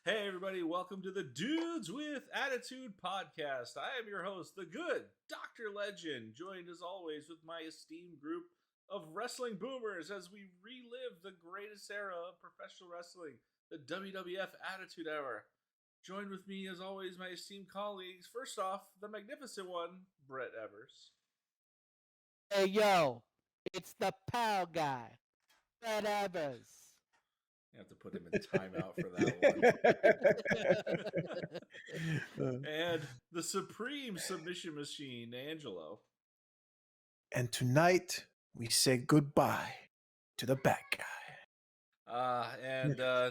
Hey, everybody, welcome to the Dudes with Attitude podcast. I am your host, the good Dr. Legend, joined as always with my esteemed group of wrestling boomers as we relive the greatest era of professional wrestling, the WWF Attitude Era. Joined with me, as always, my esteemed colleagues. First off, the magnificent one, Brett Evers. Hey yo, it's the pal guy, whatever. You have to put him in timeout for that one. And the supreme submission machine, Angelo. And tonight we say goodbye to the bad guy.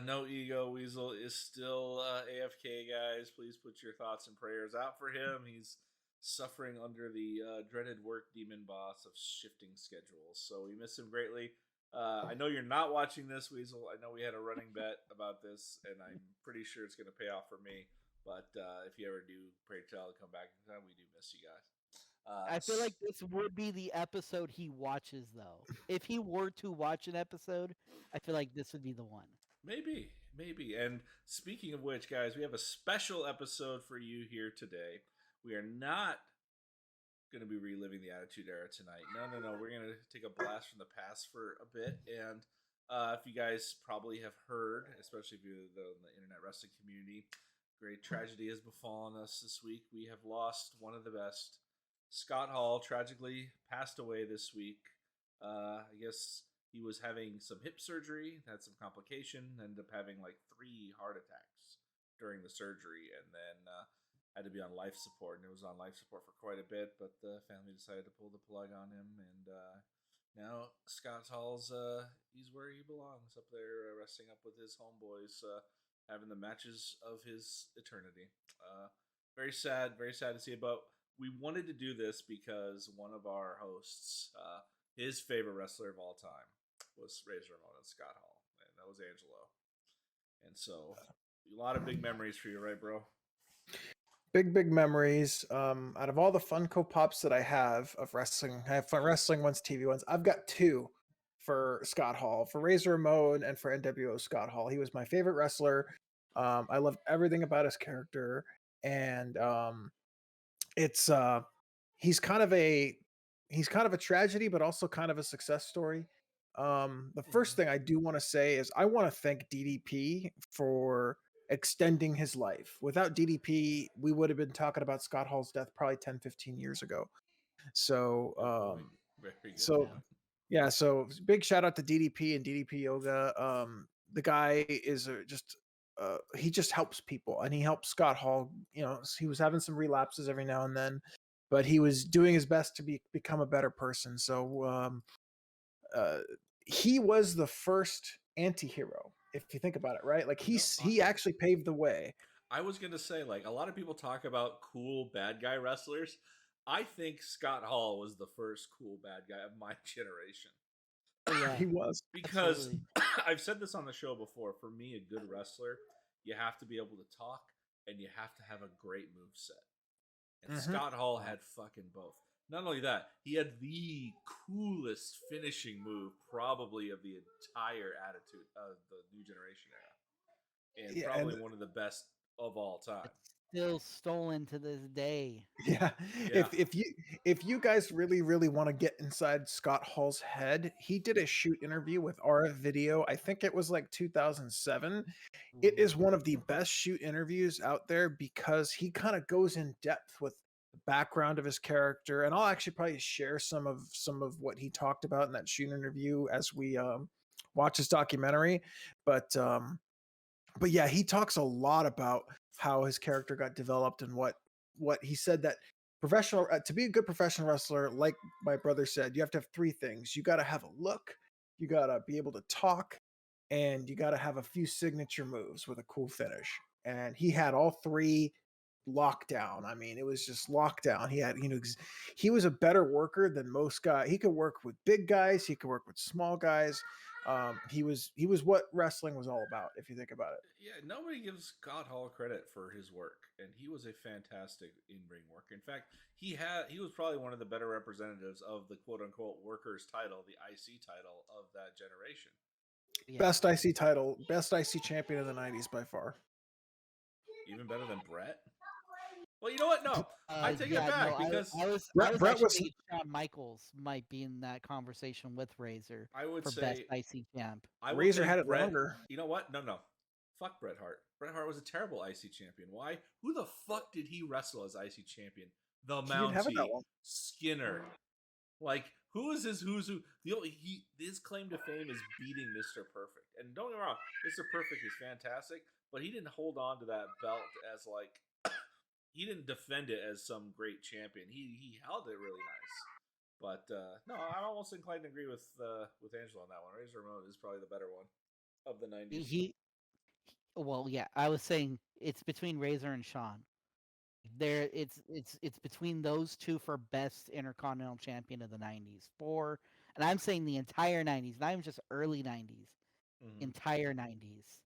No ego weasel is still AFK, guys. Please put your thoughts and prayers out for him. He's suffering under the dreaded work demon boss of shifting schedules, so we miss him greatly. I know you're not watching this, Weasel. I know we had a running bet about this, and I'm pretty sure it's going to pay off for me. But if you ever do pray tell to come back in time, we do miss you guys. I feel like this would be the episode he watches, though. If he were to watch an episode, I feel like this would be the one. Maybe. And speaking of which, guys, we have a special episode for you here today. We are not going to be reliving the Attitude Era tonight. No. We're going to take a blast from the past for a bit. And if you guys probably have heard, especially if you're in the internet wrestling community, great tragedy has befallen us this week. We have lost one of the best. Scott Hall tragically passed away this week. I guess he was having some hip surgery, had some complication, ended up having like 3 heart attacks during the surgery, and then had to be on life support. And it was on life support for quite a bit, but the family decided to pull the plug on him, and now Scott Hall's he's where he belongs, up there resting up with his homeboys, having the matches of his eternity. Very sad to see, but we wanted to do this because one of our hosts, his favorite wrestler of all time, was Razor Ramon and Scott Hall, and that was Angelo. And so, a lot of big memories for you, right, bro? Big memories. Out of all the Funko Pops that I have of wrestling, I have fun wrestling ones, TV ones. I've got 2 for Scott Hall, for Razor Ramon and for NWO Scott Hall. He was my favorite wrestler. I loved everything about his character, and it's he's kind of a tragedy, but also kind of a success story. The first thing I do want to say is I want to thank DDP for extending his life. Without DDP, we would have been talking about Scott Hall's death probably 10-15 years ago. So Very good so point. yeah, so big shout out to DDP and DDP Yoga. The guy is he just helps people, and he helped Scott Hall. He was having some relapses every now and then, but he was doing his best to become a better person. So he was the first anti-hero, if you think about it, right? Like he actually paved the way. I was gonna say, like, a lot of people talk about cool bad guy wrestlers. I think Scott Hall was the first cool bad guy of my generation. Yeah, He was. Because I've said this on the show before. For me, a good wrestler, you have to be able to talk and you have to have a great move set. And Scott Hall had fucking both. Not only that, he had the coolest finishing move, probably of the entire Attitude of the New Generation era, and probably one of the best of all time. still stolen to this day. Yeah. If you guys really want to get inside Scott Hall's head, he did a shoot interview with RF Video. I think it was like 2007. It is one of the best shoot interviews out there because he kind of goes in depth with the background of his character, and I'll actually probably share some of what he talked about in that shoot interview as we watch his documentary. But yeah, he talks a lot about how his character got developed and what he said that professional to be a good professional wrestler, like my brother said, you have to have 3 things. You got to have a look, you got to be able to talk, and you got to have a few signature moves with a cool finish. And he had all 3 lockdown. I mean, it was just lockdown. He had, he was a better worker than most guys. He could work with big guys, he could work with small guys. He was what wrestling was all about, if you think about it. Yeah, nobody gives Scott Hall credit for his work, and he was a fantastic in-ring worker. In fact, he was probably one of the better representatives of the quote-unquote workers title, the IC title of that generation. Yeah. Best IC title, best IC champion of the 90s by far. Even better than Brett? Well, you know what? No, I take it Yeah, back no, because I was Brett actually was thinking Shawn Michaels might be in that conversation with Razor I would for best say IC champ. I will Razor take had it Brett. longer. You know what? No. Fuck Bret Hart. Bret Hart was a terrible IC champion. Why? Who the fuck did he wrestle as IC champion? The He didn't have it that Mountie, long. Skinner. Like, who is his who's who? His claim to fame is beating Mr. Perfect. And don't get me wrong, Mr. Perfect is fantastic, but he didn't hold on to that belt as like he didn't defend it as some great champion. He held it really nice. But no, I'm almost inclined to agree with Angela on that one. Razor Ramon is probably the better one of the '90s. Well, yeah, I was saying it's between Razor and Shawn. It's between those two for best Intercontinental Champion of the '90s. And I'm saying the entire '90s, not even just early '90s, Mm-hmm. entire '90s.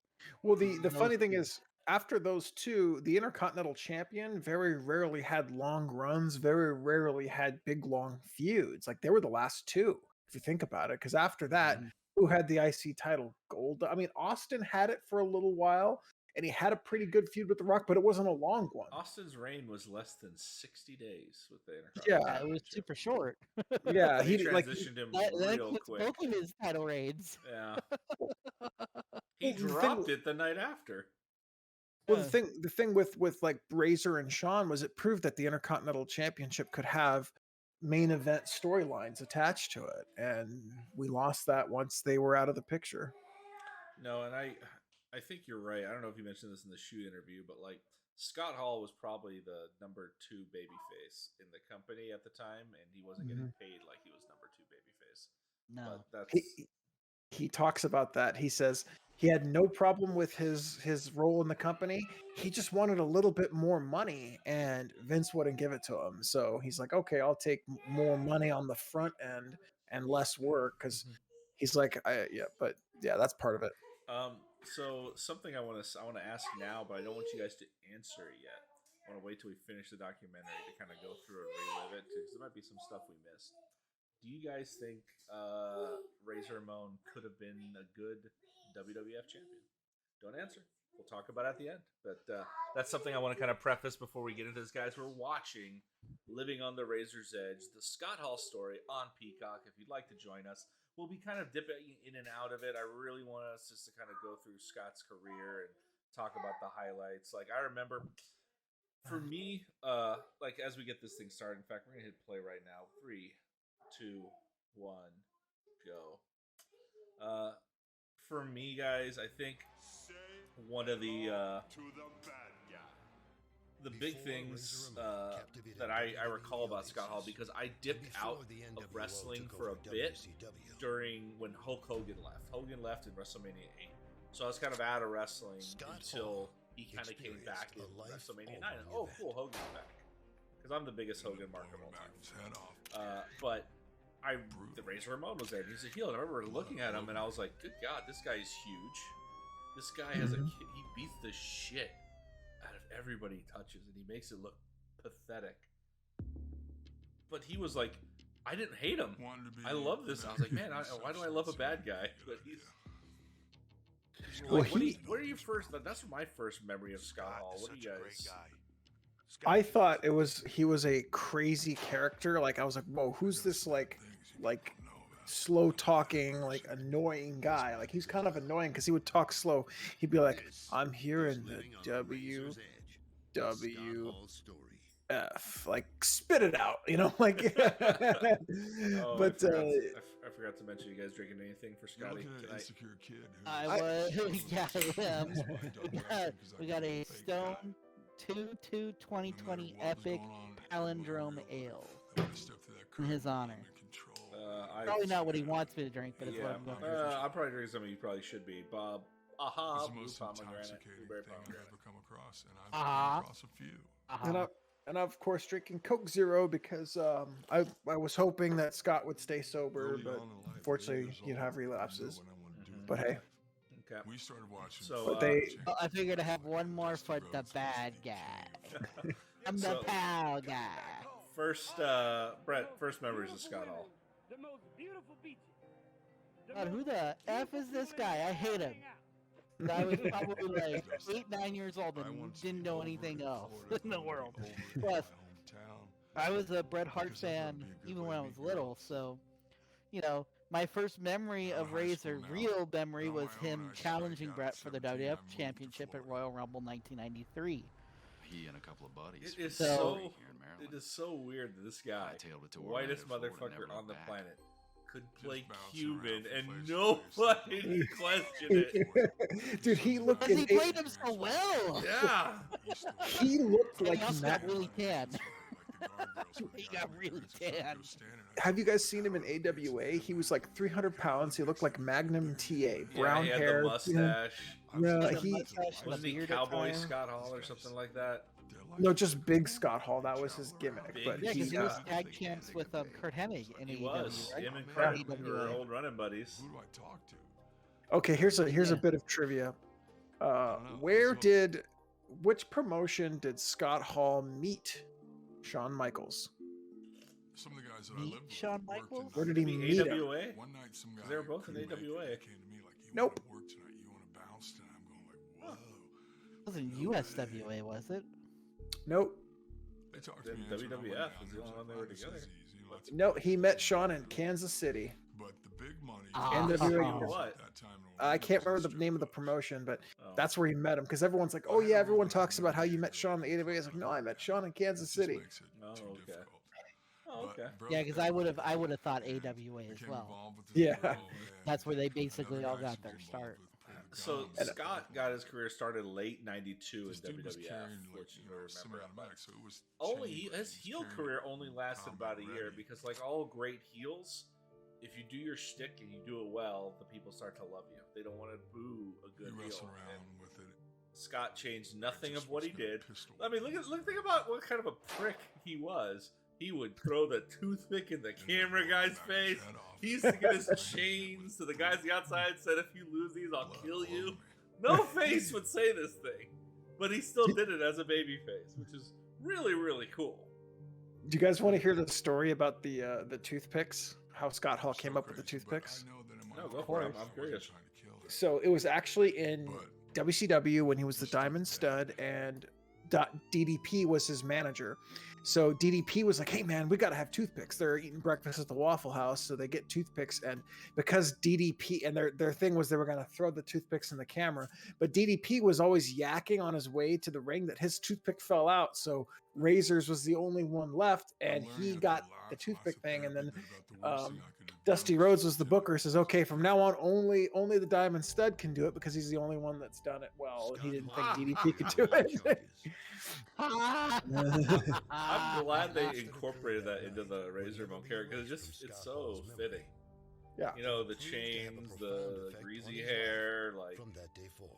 Well, the funny thing two. is, after those two, the Intercontinental Champion very rarely had long runs, very rarely had big long feuds. Like they were the last two, if you think about it. Because after that, Mhm. who had the IC title? Gold. I mean, Austin had it for a little while, and he had a pretty good feud with The Rock, but it wasn't a long one. Austin's reign was less than 60 days with the Yeah, Intercontinental It was Championship. super short. yeah. They He like transitioned him That real includes quick. both of his title reigns. Yeah. He well, the thing, dropped it the night after. well, the thing with like Razor and Shawn was it proved that the Intercontinental Championship could have main event storylines attached to it, and we lost that once they were out of the picture. No, and I think you're right. I don't know if you mentioned this in the shoot interview, but like Scott Hall was probably the number 2 babyface in the company at the time, and he wasn't getting paid like he was number 2 babyface. No. But that's He talks about that. He says he had no problem with his role in the company. He just wanted a little bit more money, and Vince wouldn't give it to him. So he's like, "Okay, I'll take more money on the front end and less work." Because he's like, but yeah, that's part of it. so something I want to ask now, but I don't want you guys to answer it yet. I want to wait till we finish the documentary to kind of go through and relive it because there might be some stuff we missed. Do you guys think Razor Ramon could have been a good WWF champion? Don't answer. We'll talk about it at the end. But that's something I want to kind of preface before we get into this, guys. We're watching Living on the Razor's Edge, the Scott Hall story on Peacock. If you'd like to join us, we'll be kind of dipping in and out of it. I really want us just to kind of go through Scott's career and talk about the highlights. Like, I remember for me, like as we get this thing started, in fact, we're going to hit play right now. 3, 2, 1, go. For me, guys, I think one of the big things that I recall about Scott Hall, because I dipped out of wrestling for a bit during when Hulk Hogan left. Hogan left in WrestleMania 8, so I was kind of out of wrestling until he kind of came back in WrestleMania 9. Oh, cool, Hogan's back, because I'm the biggest Hogan mark of all time. But the Razor Ramon was there, and he's a heel. And I remember looking at him, and I was like, "Good God, this guy is huge. This guy has he beats the shit out of everybody he touches, and he makes it look pathetic." But he was like, I didn't hate him. I love this. I was like, man, why do I love a bad guy? But he's like, what are your first? That's my first memory of Scott Hall. What do you guys? I thought he was a crazy character. Like I was like, whoa, who's this like slow talking, like annoying guy? Like he's kind of annoying because he would talk slow. He'd be like, I'm here in the WWF, like spit it out, like. But I forgot to mention, you guys drinking anything for Scotty tonight? I was, yeah, I am. We got a Stone 2020 Epic Palindrome Ale in his honor. Probably not what he wants me to drink, but it's what I'm going to drink. I'm probably drinking something you probably should be. Bob, blue pomegranate, blueberry pomegranate. And of course drinking Coke Zero because I was hoping that Scott would stay sober, but unfortunately he'd have relapses. But hey. Okay. We started watching. So I figured to have one more for the bad guy. I'm the pal guy. First, Brett, first memories of Scott Hall. The most beautiful beaches. God, who the F is this guy? I hate him. I was probably like 8, 9 years old and didn't know anything else in the world. Plus, I was a Bret Hart fan even when I was little, so my first memory of Razor, real memory, was him challenging Bret for the WWF Championship at Royal Rumble 1993. He and a couple of buddies. It is So- so here in Maryland. it is so weird that this guy, Hightailed it to the Orlando, whitest Florida, motherfucker never on the back. planet, could play bouncing Cuban around from and place to nobody place. questioned it. Dude, he looked Because he in played him so well. Yeah. he looked And like he also Matt. got really tan. He got really tan. Have you guys seen him in AWA? He was like 300 pounds. He looked like Magnum TA, brown he had hair. the mustache. No, Had a he mustache and a Wasn't he beard at Cowboy times. Scott Hall or something like that? no, just big Scott Hall. That was his gimmick. Big But Yeah, because he, he was uh, tag champs with Kurt Hennig in He AEW, was. right? Him and Or Kurt AWA. were old running buddies. Who do I talk to? okay, here's a Yeah. bit of trivia. know. Which promotion did Scott Hall meet Shawn Michaels? Some of the guys that I Meet lived with Shawn worked in- Michaels? Where did he Maybe meet him? AWA? One night, some guy They were both in couldn't make it, AWA. he came to me like, "You Nope. want to work tonight? You want to bounce tonight?" I'm going like, "Whoa." It wasn't USWA, was it? Nope. They talked Then to me into it. I went WWF down was there, the only was one they like, were "This together." is easy, let's No, he met Shawn in Kansas City. But the big money. Ah. NWA. What? That time in I Orlando can't was remember the strip name of the clubs. promotion, but Oh. that's where he met him because everyone's like, "Oh yeah," everyone talks about how you met Shawn in the AWA. It's like, no, I met Shawn in It Kansas just City. makes it Oh, too okay. difficult. Oh, But okay. bro, Yeah, because I would have thought AWA as became well. involved with the Yeah. girl, and That's where they another basically all guy got was their involved start. with Pretty So Guns. Scott got his career started late '92 in This dude was WWF, carrying, like, which you you know, remember. semi-automatic, so it was Only chain his ring, heel carrying career only lasted combat about a year ready. because, like all great heels, if you do your shtick and you do it well, the people start to love you. They don't want to boo a You good heel. wrestle And around with it. Scott changed nothing just of what he was gonna did. pistol I mean, think about what kind of a prick he was. He would throw the toothpick in the camera guy's face. He used to give his chains to the guys on the outside. Said, "If you lose these, I'll kill you." No face would say this thing, but he still did it as a baby face, which is really, really cool. Do you guys want to hear the story about the toothpicks? How Scott Hall came up with the toothpicks? No, go for it. I'm curious. So it was actually in WCW when he was the Diamond Stud, and DDP was his manager. So DDP was like, "Hey man, we got to have toothpicks. They're eating breakfast at the Waffle House, so they get toothpicks." And because DDP and their thing was they were going to throw the toothpicks in the camera, but DDP was always yakking on his way to the ring that his toothpick fell out. So Razor's was the only one left, and he got the toothpick thing. And then Dusty Rhodes was the booker. Says, "Okay, from now on, only the Diamond Stud can do it because he's the only one that's done it well." And he didn't think DDP could do it. I'm glad they incorporated that into the Razor Ramon character because it's so fitting. Yeah. You know, the chains, the greasy hair, like From that day forward.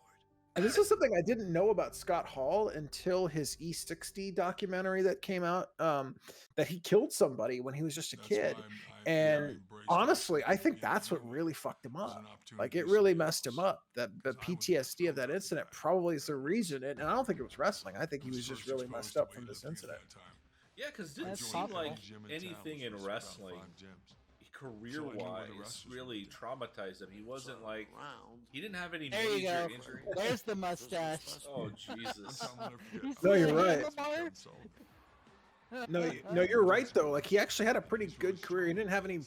And this is something I didn't know about Scott Hall until his E60 documentary that came out, that he killed somebody when he was just a kid. And honestly, I think that's what really fucked him up. Like, it really messed him up. That the PTSD of that incident probably is the reason. And I don't think it was wrestling. I think he was just really messed up from this incident. yeah, because didn't That's seem possible. like anything in wrestling, career-wise, really traumatized him. He wasn't like he didn't have any There you major go. injury. There's the mustache. Oh Jesus! You No, see you're the right. handlebar? No, you're right though. Like, he actually had a pretty good career. He didn't have any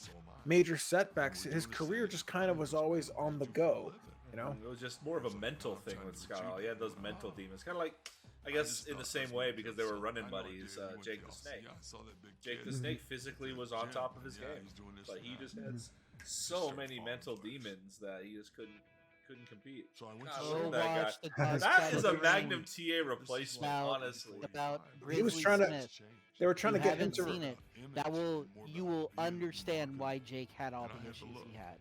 major setbacks. His career just kind of was always on the go. You know. It was just more of a mental thing with Scott Hall. He had those mental demons, kind of like, I guess, in the same way because they were running buddies. Jake the Snake. Jake the Snake physically was on top of his game, but he just had so many mental demons that he just couldn't compete. So I went God, to look Go at that watch guy. the Dark That Side is of a the Magnum Ring TA replacement, about- honestly. about He was Grizzly trying to- Smith. They were trying You to get haven't into. seen it. You will understand why Jake had all the issues he had.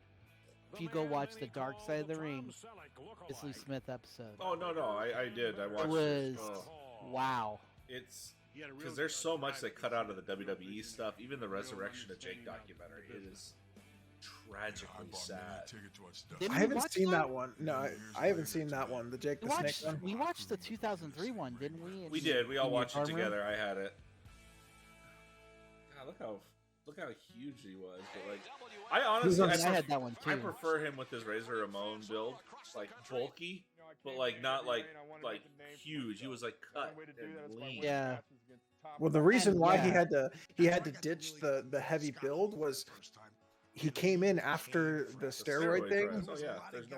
If you go watch the Dark Side of the Ring Grizzly Smith episode, Oh no, I did. I watched it was Oh, wow. it's because there's so much they cut out of the WWE stuff. Even the Resurrection of Jake documentary, it is tragically sad. Didn't I we haven't watch seen that one. No, I haven't seen that one. The Jake We the Snake watched, one. we watched the 2003 one, didn't we? We did. We all in your watched it dorm room? together. I had it. God, look how huge he was. But like, I honestly, on- I had that one I too. prefer him with his Razor Ramon build, like bulky. but like not like huge. He was like cut and lean. Yeah. Well, the reason why he yeah. had to ditch the heavy build was he came in after the steroid thing, rise. Oh yeah, there's no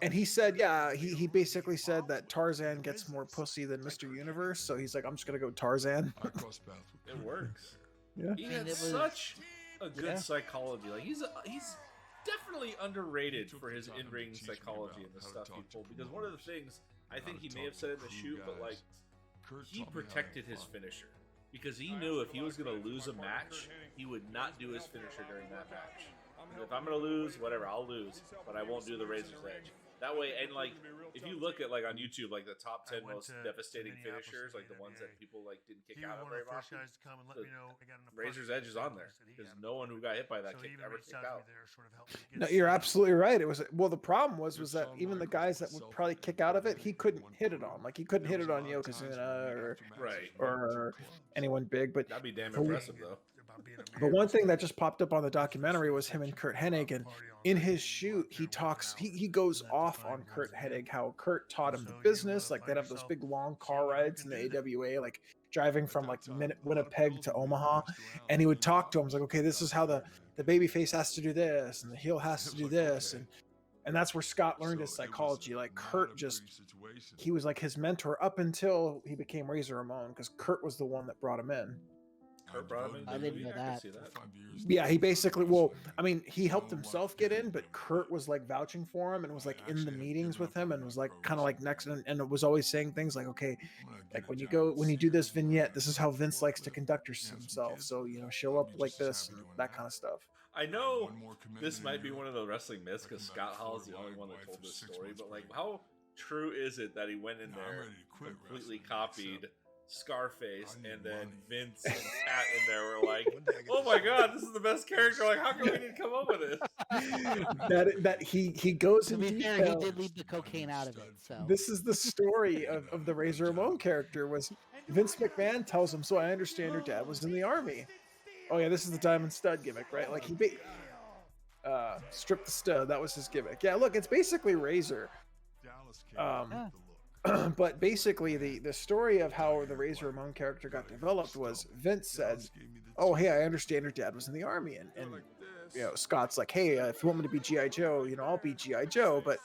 and he said, yeah, he basically said that Tarzan gets more pussy than Mr. Universe, so he's like, I'm just gonna go Tarzan. it works. Yeah, He had such a good psychology. Like he's definitely underrated for his in-ring psychology and the stuff he pulled. Because one of the things I think he may have said in the shoot, but like he protected his finisher because he knew if he was going to lose a match, he would not do his finisher during that match. If I'm going to lose, whatever, I'll lose, but I won't do the Razor's Edge. That way, and like, if you look at like on YouTube, like the top 10 most devastating finishers, like the ones that people like didn't kick out of very often, Razor's Edge is on there because no one who got hit by that kick ever kicked out. No, you're absolutely right. It was the problem was that even the guys that would probably kick out of it, he couldn't hit it on. Like he couldn't hit it on Yokozuna or anyone big. But that'd be damn impressive though. But one thing that just popped up on the documentary was him and Kurt Hennig, and in his shoot, he goes off on Kurt Hennig, how Kurt taught him the business. Like they'd have those big long car rides in the AWA, like driving from like Winnipeg to Omaha, and he would talk to him. He's like, okay, this is how the babyface has to do this, and the heel has to do this, and that's where Scott learned his psychology. Like Kurt he was like his mentor up until he became Razor Ramon, because Kurt was the one that brought him in. I didn't know that. Yeah, he basically, he helped himself get in, but Kurt was like vouching for him and was like in the meetings with him and was like kind of like next, and it was always saying things like, okay, like when you do this vignette, this is how Vince likes to conduct himself. So, show up like this, and that kind of stuff. I know this might be one of the wrestling myths because Scott Hall is the only one that told this story, but like, how true is it that he went in there, completely copied Scarface, and then Vince and Pat in there were like, "Oh my God, this is the best character! Like, how come we didn't come up with this?" that he goes in detail. He did leave the cocaine out of it. So this is the story of the Razor Ramon character. Was Vince McMahon tells him, "So I understand your dad was in the army." Oh yeah, this is the diamond stud gimmick, right? Like he stripped the stud. That was his gimmick. Yeah, look, it's basically Razor. But basically, the story of how the Razor Ramon character got developed was Vince said, "Oh, hey, I understand your dad was in the army," and Scott's like, "Hey, if you want me to be G.I. Joe, I'll be G.I. Joe, but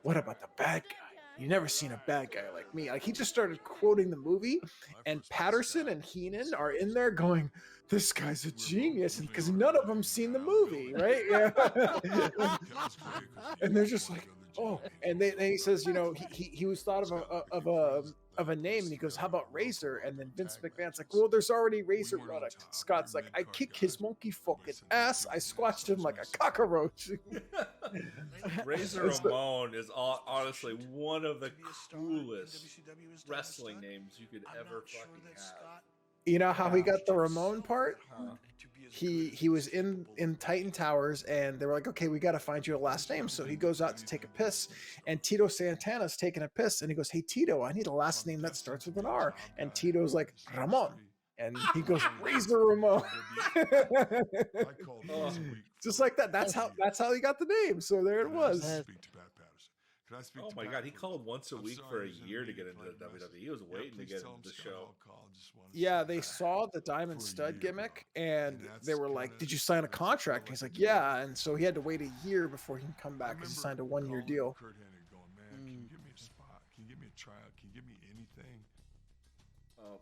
what about the bad guy? You never seen a bad guy like me." Like he just started quoting the movie, and Patterson and Heenan are in there going, "This guy's a genius," because none of them seen the movie, right? Yeah, and they're just like, "Oh," and then he says, he was thought of a name, and he goes, "How about Razor?" And then Vince McMahon's like, "Well, there's already Razor product." Scott's like, "I kick his monkey fucking ass. I squashed him like a cockroach." Razor Ramon is honestly one of the coolest wrestling names you could ever fucking have. You know how he got the Ramon part? He was in Titan Towers, and they were like, "Okay, we got to find you a last name." So he goes out to take a piss, and Tito Santana's taking a piss, and he goes, "Hey Tito, I need a last name that starts with an R." And Tito's like, "Ramon," and he goes, "Razor Ramon." Just like that. That's how he got the name. So there it was. Oh my God, he called once a week for a year to get into the WWE. He was waiting to get into the show. Yeah, they saw the diamond stud gimmick, and they were like, "Did you sign a contract?" And he's like, "Yeah." And so he had to wait a year before he can come back because he signed a 1-year deal. Kurt Hennig going, "Man, can you give me a spot? Can you give me a tryout? Can you give me anything?"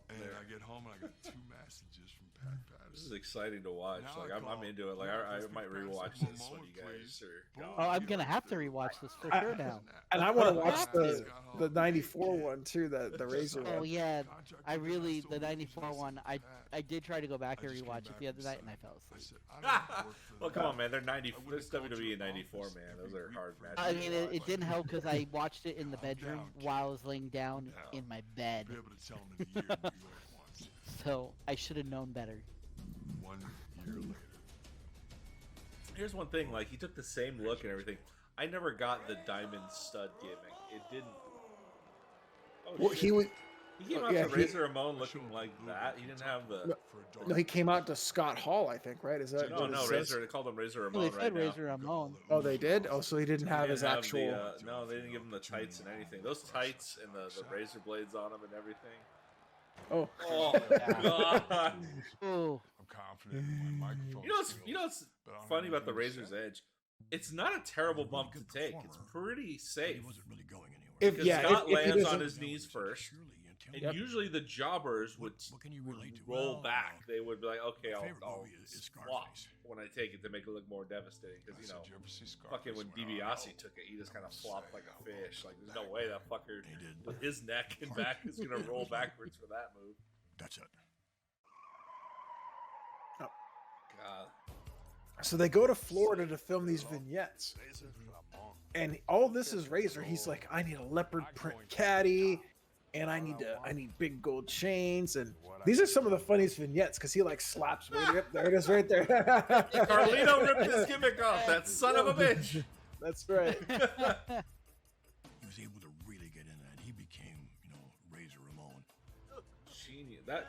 And I get home and I got 2 messages from Pat Patterson. This is exciting to watch. Like I'm into it. Like I might rewatch this when you guys are gone. Oh, I'm gonna have to rewatch this for sure now. And I want to watch the '94 one too, the Razor one. Oh yeah, the '94 one. I did try to go back and rewatch it the other night, and I fell asleep. Well, come on, man. They're 90. This WWE in '94, man. Those are hard matches. I mean, it didn't help because I watched it in the bedroom while I was laying down in my bed. So I should have known better. 1 year later. Here's one thing, like he took the same look and everything. I never got the diamond stud gimmick. It didn't. Oh, Well, shit. He came out to Razor Ramon looking like that. He didn't have the. No, he came out to Scott Hall, I think, right? Is that no? Razor. They called him Razor Ramon. They said Razor Ramon. Oh, they did. Oh, so he didn't have his actual. No, they didn't give him the tights and anything. Those tights and the razor blades on him and everything. Oh. God. Oh. I'm confident in my microphone. You know what's funny about the Razor's Edge? It's not a terrible bump to take. It's pretty safe. He wasn't really going anywhere. Scott lands on his knees first. And usually the jobbers would roll back. They would be like, okay, I'll swap when I take it to make it look more devastating. Because, fucking when DiBiase took it, he just kind of flopped like a fish. Like, there's no way that fucker with his neck and back is going to roll backwards for that move. That's it. Oh. God. So they go to Florida to film these vignettes. And all this is Razor. He's like, I need a leopard print caddy. And I need big gold chains, and these are some of the funniest vignettes because he like slaps. There it is, right there. Carlito ripped his gimmick off. That son of a bitch. That's right. He was able to really get in that. He became, Razor Ramon. Genius. That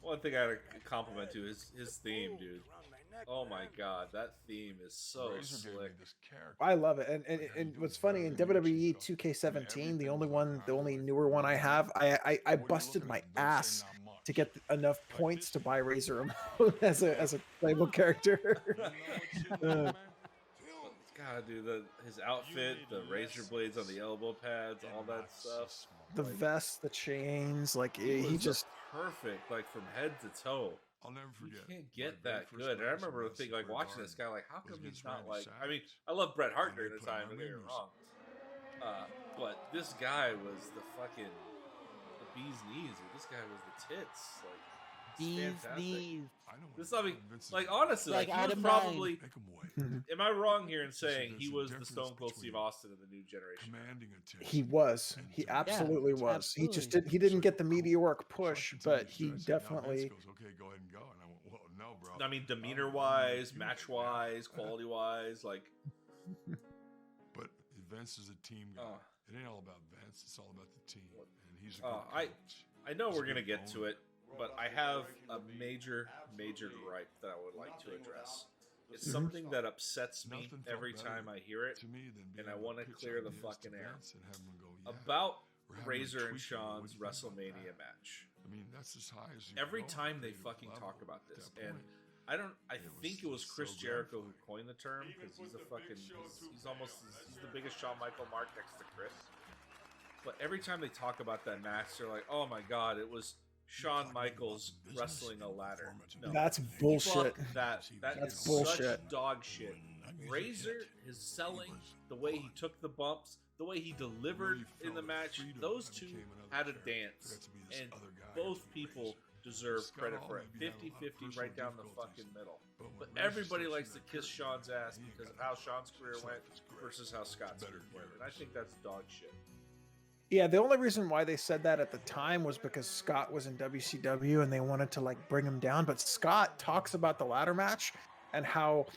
one thing I gotta compliment to is his theme, dude. Oh my god, that theme is so slick. I love it, and what's funny in WWE 2K17, the only newer one I have, I busted my ass to get enough points to buy Razor Ramon as a playable character. God, dude, his outfit, the razor blades on the elbow pads, all that stuff. The vest, the chains, like he just perfect, like from head to toe. I'll never forget. You can't get that good. And I remember thinking, like, watching this guy, like, how come he's not like? I mean, I love Bret Hart during the time, don't get me wrong. But this guy was the bee's knees. This guy was the tits. Like, Bees knees. This, I mean, like, honestly, like he was probably. Am I wrong here in saying he was the Stone Cold Steve Austin of the new generation? He was. He absolutely was. Absolutely. He just didn't get the meteoric push, but he definitely. Okay, go ahead and go. And I went, well, no, bro. I mean, demeanor-wise, match-wise, quality-wise, like. But Vince is a team guy. It ain't all about Vince. It's all about the team. And he's a good coach. I know we're gonna get to it, but I have a major gripe that I would like to address. It's something that upsets me every time I hear it, and I want to clear the fucking air. About Razor and Shawn's WrestleMania match. I mean, that's as high as every time they fucking talk about this, and I think it was Chris Jericho who coined the term because he's the biggest Shawn Michael mark next to Chris. But every time they talk about that match, they're like, "Oh my god, it was Shawn Michaels wrestling a ladder." No, that's bullshit. That's bullshit. Such dog shit. Razor, his selling, the way he took the bumps, the way he delivered in the match, those two had a dance, and both people deserve credit for it. 50-50 right down the fucking middle. But everybody likes to kiss Shawn's ass because of how Shawn's career went versus how Scott's career went, and I think that's dog shit. Yeah, the only reason why they said that at the time was because Scott was in WCW and they wanted to like bring him down. But Scott talks about the ladder match and how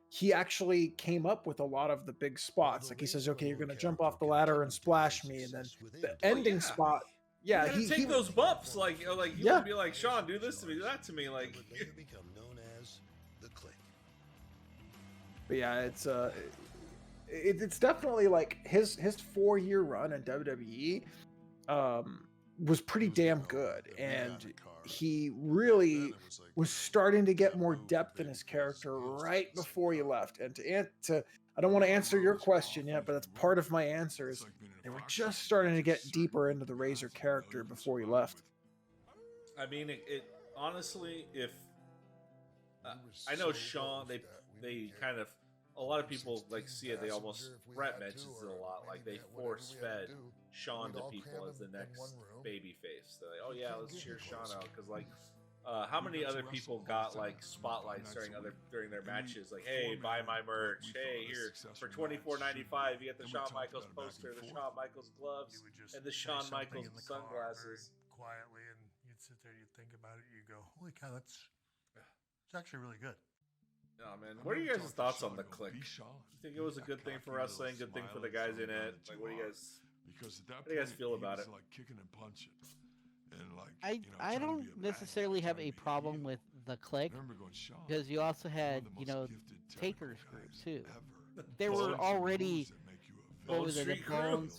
he actually came up with a lot of the big spots. Like he says, okay, you're going to jump off the ladder and splash me. And then the ending spot. Yeah, he take those bumps. Like you would be like, Shawn, do this to me, do that to me. Like, become known as the Click. But yeah, it's definitely like his 4-year run in WWE was pretty damn good, and he really was starting to get more depth in his character right before he left. And to I don't want to answer your question yet, but that's part of my answer is they were just starting to get deeper into the Razor character before he left. I mean, it honestly, if I know Shawn, they kind of. A lot of people like see it. They almost Brett mentions it a lot. Like they force fed Shawn to people as the next baby face. They're like, oh yeah, let's cheer Shawn out because like, how many other people got like spotlights during their matches? Like, hey, buy my merch. Hey, here for $24.95, you get the Shawn Michaels poster, the Shawn Michaels gloves, and the Shawn Michaels sunglasses. Quietly, and you'd sit there, you'd think about it, you go, holy cow, it's actually really good. Oh man, what are you guys' thoughts on the Click? Do you think it was a good thing for wrestling? Good thing for the guys in it? Like, what do you guys? Because at that how do you guys feel about it? Like kicking and punching. And like, I trying to don't be a necessarily bad have guy, a trying to be problem heel. with the Clique, I remember going, Shawn, because you also had, one of the most gifted Taker's technical group guys too. ever. They There's were certain already, moves that make you a what Bone was it, the Street Crew.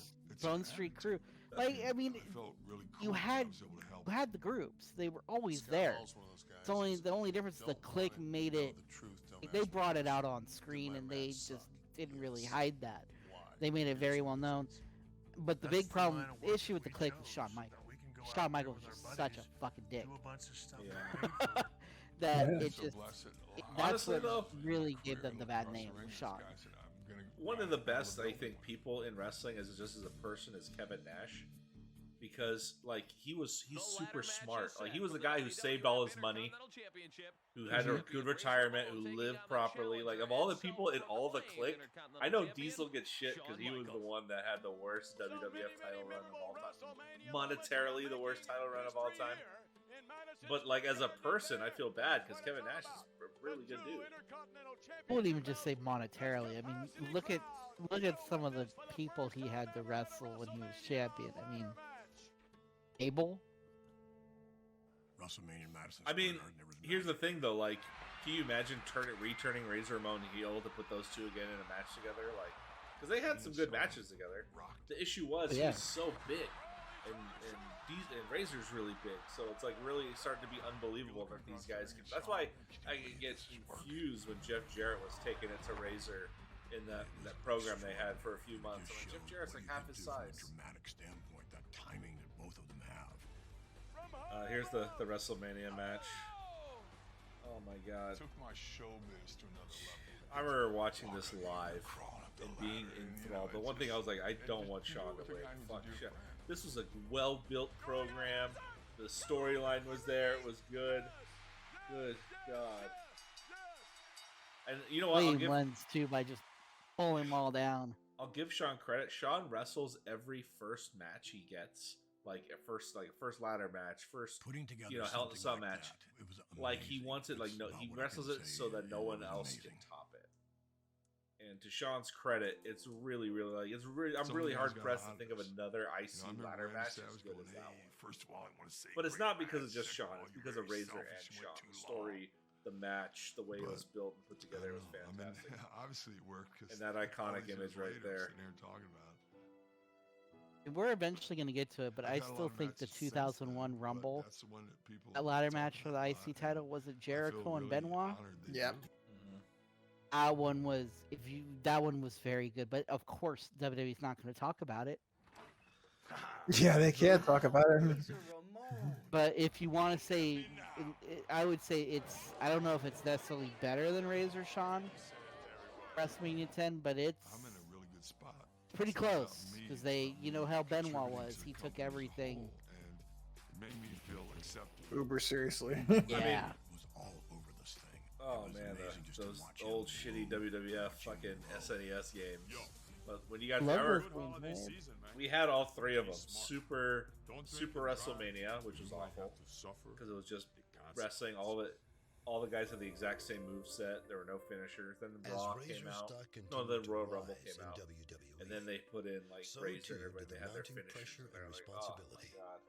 Bone Street Crew. Like, I mean, I felt really you cool that had I was able to help. you had the groups. They were always Scott there. Hall's one of those guys. It's only the only difference is the Don't Clique want it, made know it. the truth, don't Like, they ask brought it questions. out on Did screen, my and match they suck? just didn't really Yes. hide that. Why? They made it Here's very the well known. reasons. But the That's big problem, line of the work issue with the we Clique was chose, Shawn Michaels. that we can go out Shawn there Michaels with was our such a buddies, fucking dick. do a bunch of stuff Yeah. we're paid for. That Yeah. it So just blessed that's Honestly, what though, really gave them the bad name with Shawn. one of the best I think people in wrestling as just as a person is Kevin Nash, because like he's super smart. Like he was the guy who saved all his money, who had a good retirement, who lived properly. Like of all the people in all the Clique, I know Diesel gets shit because he was the one that had the worst WWF title run of all time, monetarily the worst title run of all time. But like as a person, I feel bad because Kevin Nash is a really good dude. I wouldn't even just say monetarily. I mean, look at some of the people he had to wrestle when he was champion. I mean, Abel. WrestleMania Madison. I mean, here's the thing though, like, can you imagine returning Razor Ramon heel to put those two again in a match together? Like, because they had some good matches together. The issue was he was so big, and Razor's really big, so it's like really starting to be unbelievable that these guys can. That's why I get confused when Jeff Jarrett was taking it to Razor in that program they had for a few months. I'm like, Jeff Jarrett's like half his size. Dramatic standpoint, that timing that both of them have. Here's the WrestleMania match. Oh my god. Took my showbiz to another level. I remember watching this live and being enthralled. But one thing I was like, I don't want Shawn to win. Fuck Shawn. This was a well-built program. The storyline was there. It was good. Good God. And you know what? He wins too by just pulling them all down. I'll give Shawn credit. Shawn wrestles every first match he gets. Like first ladder match, first Putting together, Hell in a Cell like match. That, it was like he wants it, like no, he wrestles it so that no one else can top it. And to Shawn's credit, it's really, really like I'm really hard pressed to think of another IC ladder match as good as that one. First of all, I want to say, But it's not because of just Shawn; it's because of Razor and Shawn. The story, the match, the way it was built and put together was fantastic. I mean, obviously it worked. And that iconic image right there. Talking about. We're eventually going to get to it, but I still think the 2001 Rumble, that ladder match for the IC title, was it Jericho and Benoit? Yeah. That one was very good, but of course WWE's not going to talk about it. Yeah, they can't talk about it. But if you want to say, I would say I don't know if it's necessarily better than Razor Shawn WrestleMania 10, but it's I'm in a really good spot. pretty close because you know how Benoit was. He took everything. And it made me feel accepted. Uber seriously. Yeah. was all over this thing. Oh man, those old shitty WWF fucking SNES games. But when you got we had all three of them. Super WrestleMania, which was awful because it was just wrestling. All the guys had the exact same move set. There were no finishers. Then the Raw came out. No, then Royal Rumble came out. And then they put in like Razor and everybody. They had their finishers. And like, oh my god.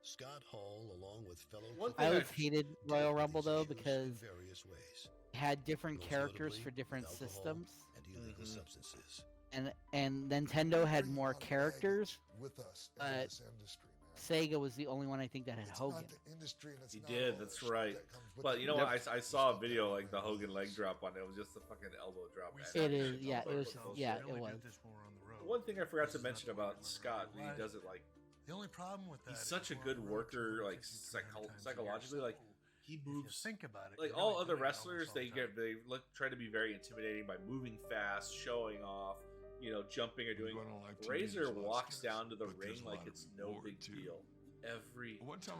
Scott Hall, along with fellow I always hated Royal Rumble though because it had different characters for different systems. And Nintendo had more characters, but Sega was the only one I think that had Hogan. He did, that's right. But you know what? I saw a video like the Hogan leg drop on it. It was just the fucking elbow drop. It is, yeah. It was, yeah. It was. One thing I forgot to mention about Scott, he does it like. The only problem with that, he's such a good worker, like psychologically, like he moves. Think about it. Like all other wrestlers, they try to be very intimidating by moving fast, showing off, jumping or doing. Razor walks down to the ring like it's no big deal. Every time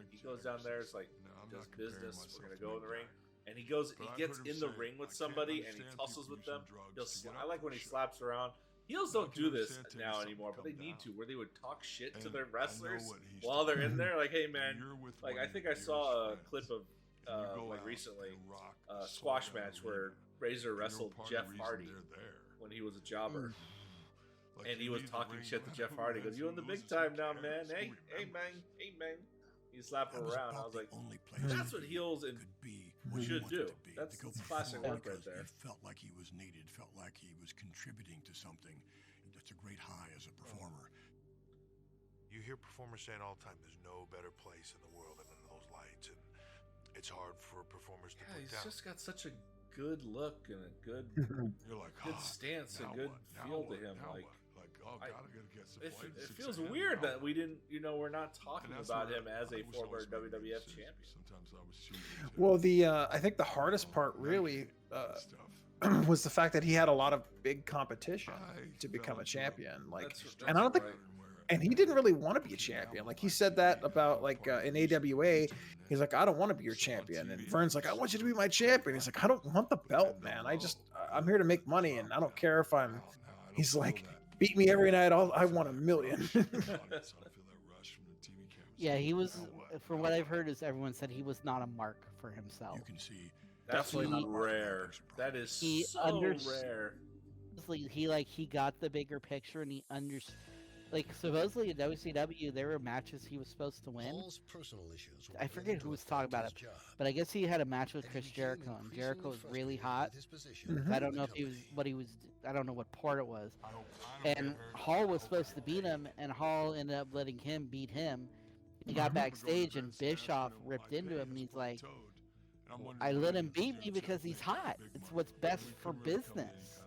he goes down there, it's like does business. We're gonna go in the ring, and he gets in the ring with somebody and he tussles with them. I like when he slaps around. Heels don't do this now anymore, but they need to, where they would talk shit to their wrestlers while they're in there. Like, hey man, like I think I saw a clip of like recently a squash match where Razor wrestled Jeff Hardy when he was a jobber. And he was talking shit to Jeff Hardy. He goes, "You in the big time now, man. Hey, man. He slapped him around. I was like, that's what heels and should do. That's classic work right there. He felt like he was needed, felt like he was contributing to something. That's a great high as a performer. You hear performers saying all the time, there's no better place in the world than under those lights, and it's hard for performers to put he's down. just got such a good look and a good, good stance, a good feel to him. It feels weird that we didn't, we're not talking about him as a former WWF champion. Well, I think the hardest part really was the fact that he had a lot of big competition to become a champion. And I don't think, and he didn't really want to be a champion. Like he said that about in AWA, he's like, I don't want to be your champion. And Vern's like, I want you to be my champion. He's like, I don't want the belt, man. I'm here to make money, and I don't care if I'm. He's like, beat me every night. I want $1 million. Yeah, he was. From what I've heard, is everyone said he was not a mark for himself. You can see that's rare. That is rare. He got the bigger picture, and he understood. Like, supposedly in WCW, there were matches he was supposed to win. I forget who was talking about it, but I guess he had a match with Chris Jericho, and Jericho was really hot. I don't know if I don't know what part it was. And Hall was supposed to beat him, and Hall ended up letting him beat him. He got backstage, and Bischoff ripped into him, and he's like, I let him beat me because he's hot. It's what's best for business.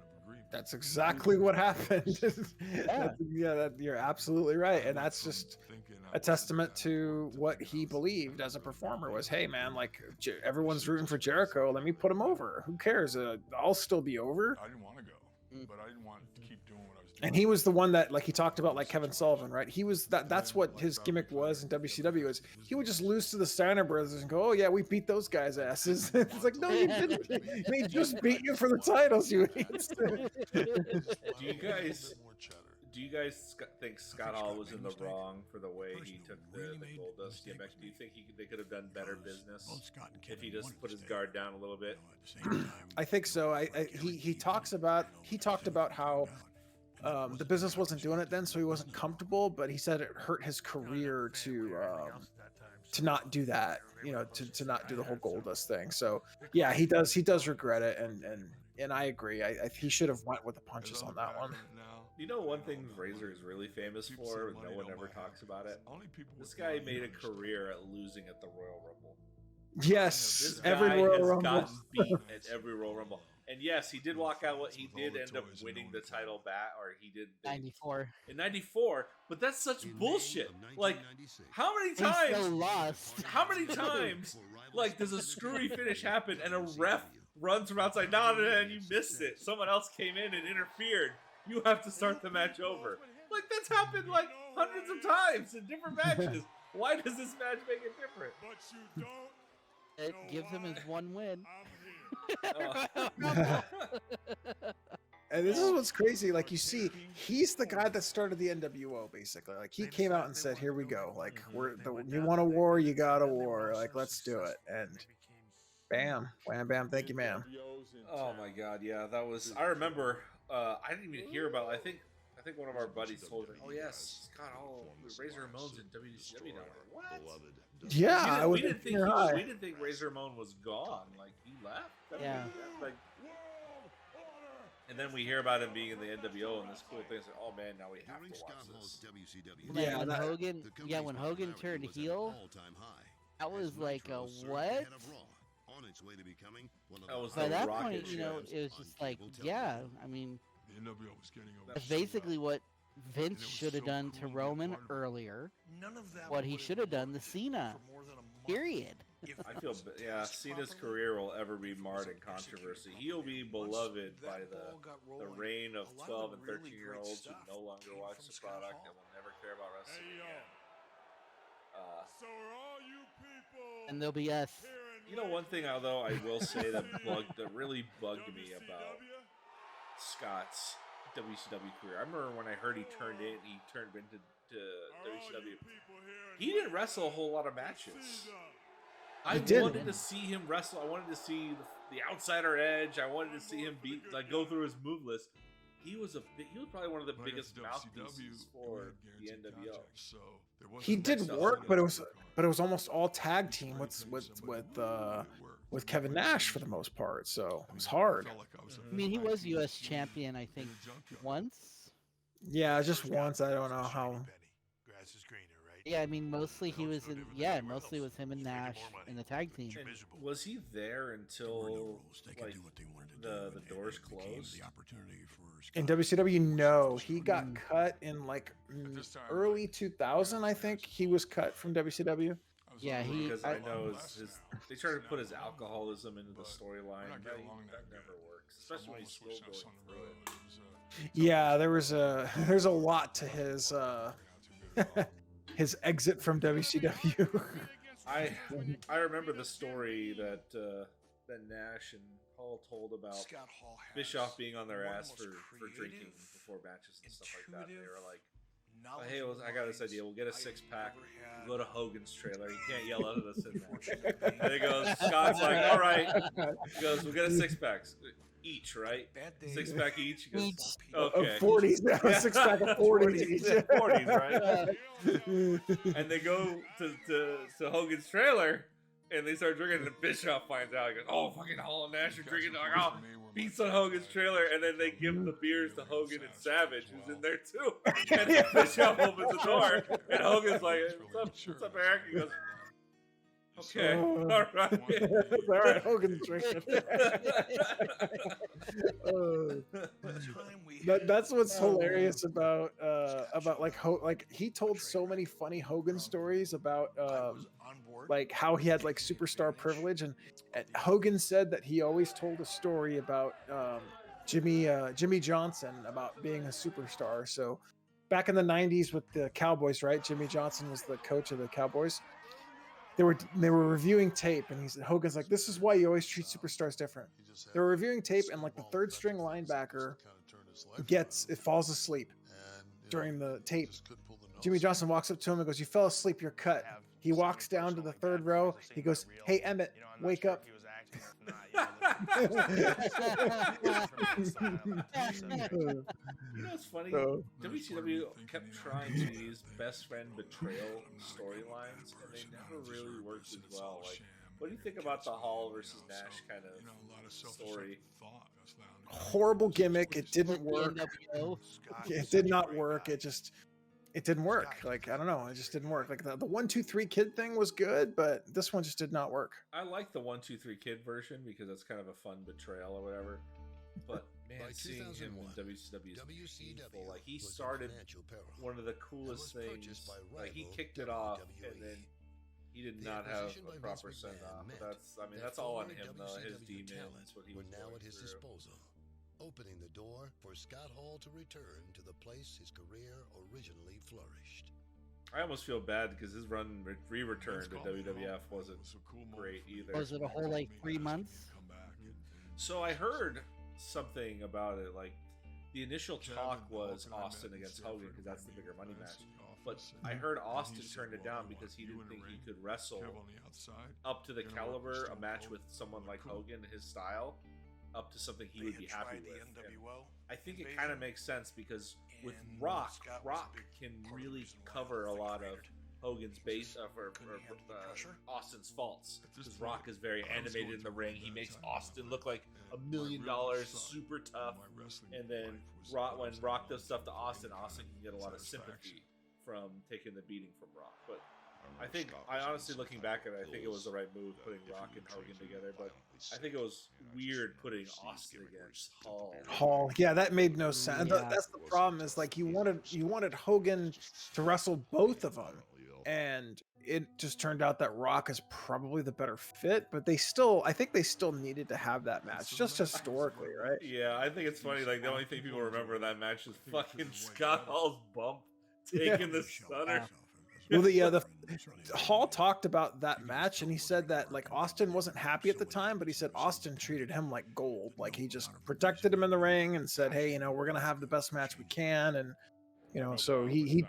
That's exactly what happened. You're absolutely right. And that's just a testament to what he believed as a performer was, hey man, like everyone's rooting for Jericho. Let me put him over. Who cares? I'll still be over. I didn't want to go, but I didn't want to keep doing what I was doing. And he was the one that, like he talked about, like Kevin Sullivan, right? He was that's what his gimmick was in WCW, is he would just lose to the Steiner brothers and go, oh yeah, we beat those guys' asses. It's like, no, you didn't. They just beat you for the titles, you idiots. Do you guys think Scott Hall was in the wrong for the way he took the Goldust gimmick? Do you think they could have done better business if he just put his guard down a little bit? I think so. He talked about how the business wasn't doing it then, so he wasn't comfortable. But he said it hurt his career to not do that. To not do the whole Goldust thing. So yeah, he does regret it, and I agree. He should have went with the punches on that one. One thing Razor is really famous for, no one ever talks about it? This guy made a career at losing at the Royal Rumble. Yes, every Royal Rumble. Gotten beat at every Royal Rumble. And yes, he did walk out. He did end up winning the title back, or he did 94 in '94. But that's such bullshit. Like, how many times? He still lost. How many times? Like, does a screwy finish happen and a ref runs from outside? No, and you missed it. Someone else came in and interfered. You have to start the match over. Like, that's happened like hundreds of times in different matches. Why does this match make it different? But you don't. It gives him his one win. And this is what's crazy. Like, you see, he's the guy that started the NWO, basically. Like, he came out and said, here we go. Like, you want a war, you got a war. Like, let's do it. And bam, wham, bam, thank you, ma'am. Oh my God, yeah, that was. I remember. I didn't even hear about it. I think one of our buddies told me, oh yes, Scott Hall, Razor Ramon's in WCW now. What? Yeah, we didn't think Razor Ramon was gone. Like, he left. Yeah. And then we hear about him being in the NWO and this cool thing. It's like, oh man, now we have to watch this. When Hogan turned heel, that was like a what? By that point, it was just like, yeah, I mean, that's basically what Vince should have done to Roman earlier. What he should have done to Cena. Period. I feel, Cena's career will ever be marred in controversy. He'll be beloved by the reign of 12 and 13-year-olds who no longer watch the product and will never care about wrestling again. And there'll be us. One thing, although I will say that really bugged me about Scott's WCW career. I remember when I heard he turned into WCW. He didn't wrestle a whole lot of matches. I wanted to see him wrestle. I wanted to see the outsider edge. I wanted to see him go through his move list. he was probably one of the biggest mouthpieces for the NWO. So he did work, but it was almost all tag team with Kevin Nash for the most part. So it was hard. I mean, he was U.S. champion, I think, once. Yeah, just once. I don't know how. Yeah, I mean, mostly he was in. Yeah, mostly it was him and Nash in the tag team. And was he there until like the doors closed? In WCW, no, he got cut in like early 2000. I think he was cut from WCW. Yeah, because I know they tried to put his alcoholism into the storyline. That never works, especially when he's still going through it. Yeah, there's a lot to his his exit from WCW. I remember the story that Nash and Hall told about Bischoff being on their ass for drinking before matches and stuff like that. They were like, oh, hey, I got this idea. We'll get a 6-pack. We'll go to Hogan's trailer. You can't yell at us in there. And he goes, Scott's like, all right. He goes, we'll get a 6-pack each, right? 6-pack each. He goes, okay. 40s. 6-pack of 40s each. 40s, right? And they go to Hogan's trailer. And they start drinking, and Bischoff finds out. He goes, "Oh, fucking Hall and Nash are drinking." They're like, "Oh, beats on Hogan's trailer." And then they give the beers to Hogan and Savage, who's in there too. And then Bischoff opens the door, and Hogan's like, "What's up, Eric?" He goes, "Okay, all right, all right." Hogan's drinking. That's what's hilarious about like he told so many funny Hogan stories about like how he had like superstar privilege, and Hogan said that he always told a story about Jimmy Johnson about being a superstar. So back in the 90s with the Cowboys, right? Jimmy Johnson was the coach of the Cowboys. They were reviewing tape, and Hogan's like, "This is why you always treat superstars different." They were reviewing tape, and like the third string linebacker falls asleep during the tape. Jimmy Johnson walks up to him and goes, "You fell asleep. You're cut." He walks down to the third row. He goes, "Hey, Emmett, wake up." You know what's funny? WCW kept trying to use best friend betrayal storylines, and they never really worked as well. Like, what do you think about the Hall versus Nash kind of story? Horrible gimmick. It didn't work. It did not work. It didn't work. Like, I don't know. It just didn't work. Like the 1, 2, 3 kid thing was good, but this one just did not work. I like the 1, 2, 3 kid version because it's kind of a fun betrayal or whatever. But man, seeing him in WCW is painful. Like, he started one of the coolest things. Like, he kicked it off, and then he did not have a proper send off. That's all on him though. His demons, what he was now going at his through. disposal, opening the door for Scott Hall to return to the place his career originally flourished. I almost feel bad because his return to WWF wasn't great either. Was it a whole like 3 months? So I heard something about it. Like, the initial talk was Austin against Hogan because that's the bigger money match. But I heard Austin turned it down because he didn't think he could wrestle up to the caliber, a match with someone like Hogan, his style, up to something he would be happy with. And I think it kind of makes sense because with Rock can really cover a lot of Hogan's base or Austin's faults. Because Rock is very animated in the ring. He makes Austin look like $1 million, super tough. And then when Rock does stuff to Austin can get a lot of sympathy from taking the beating from Rock. But I honestly, looking back at it, I think it was the right move putting Rock and Hogan together, but I think it was weird putting Austin against Hall. Yeah, that made no sense. Yeah. That's the problem, is like you wanted Hogan to wrestle both of them, and it just turned out that Rock is probably the better fit, but I think they still needed to have that match, just historically, right? Yeah, I think it's funny, like the only thing people remember that match is fucking Scott Hall's bump taking the stunner. Well, the Hall talked about that match, and he said that like Austin wasn't happy at the time, but he said Austin treated him like gold. Like, he just protected him in the ring and said, "Hey, we're gonna have the best match we can," and so he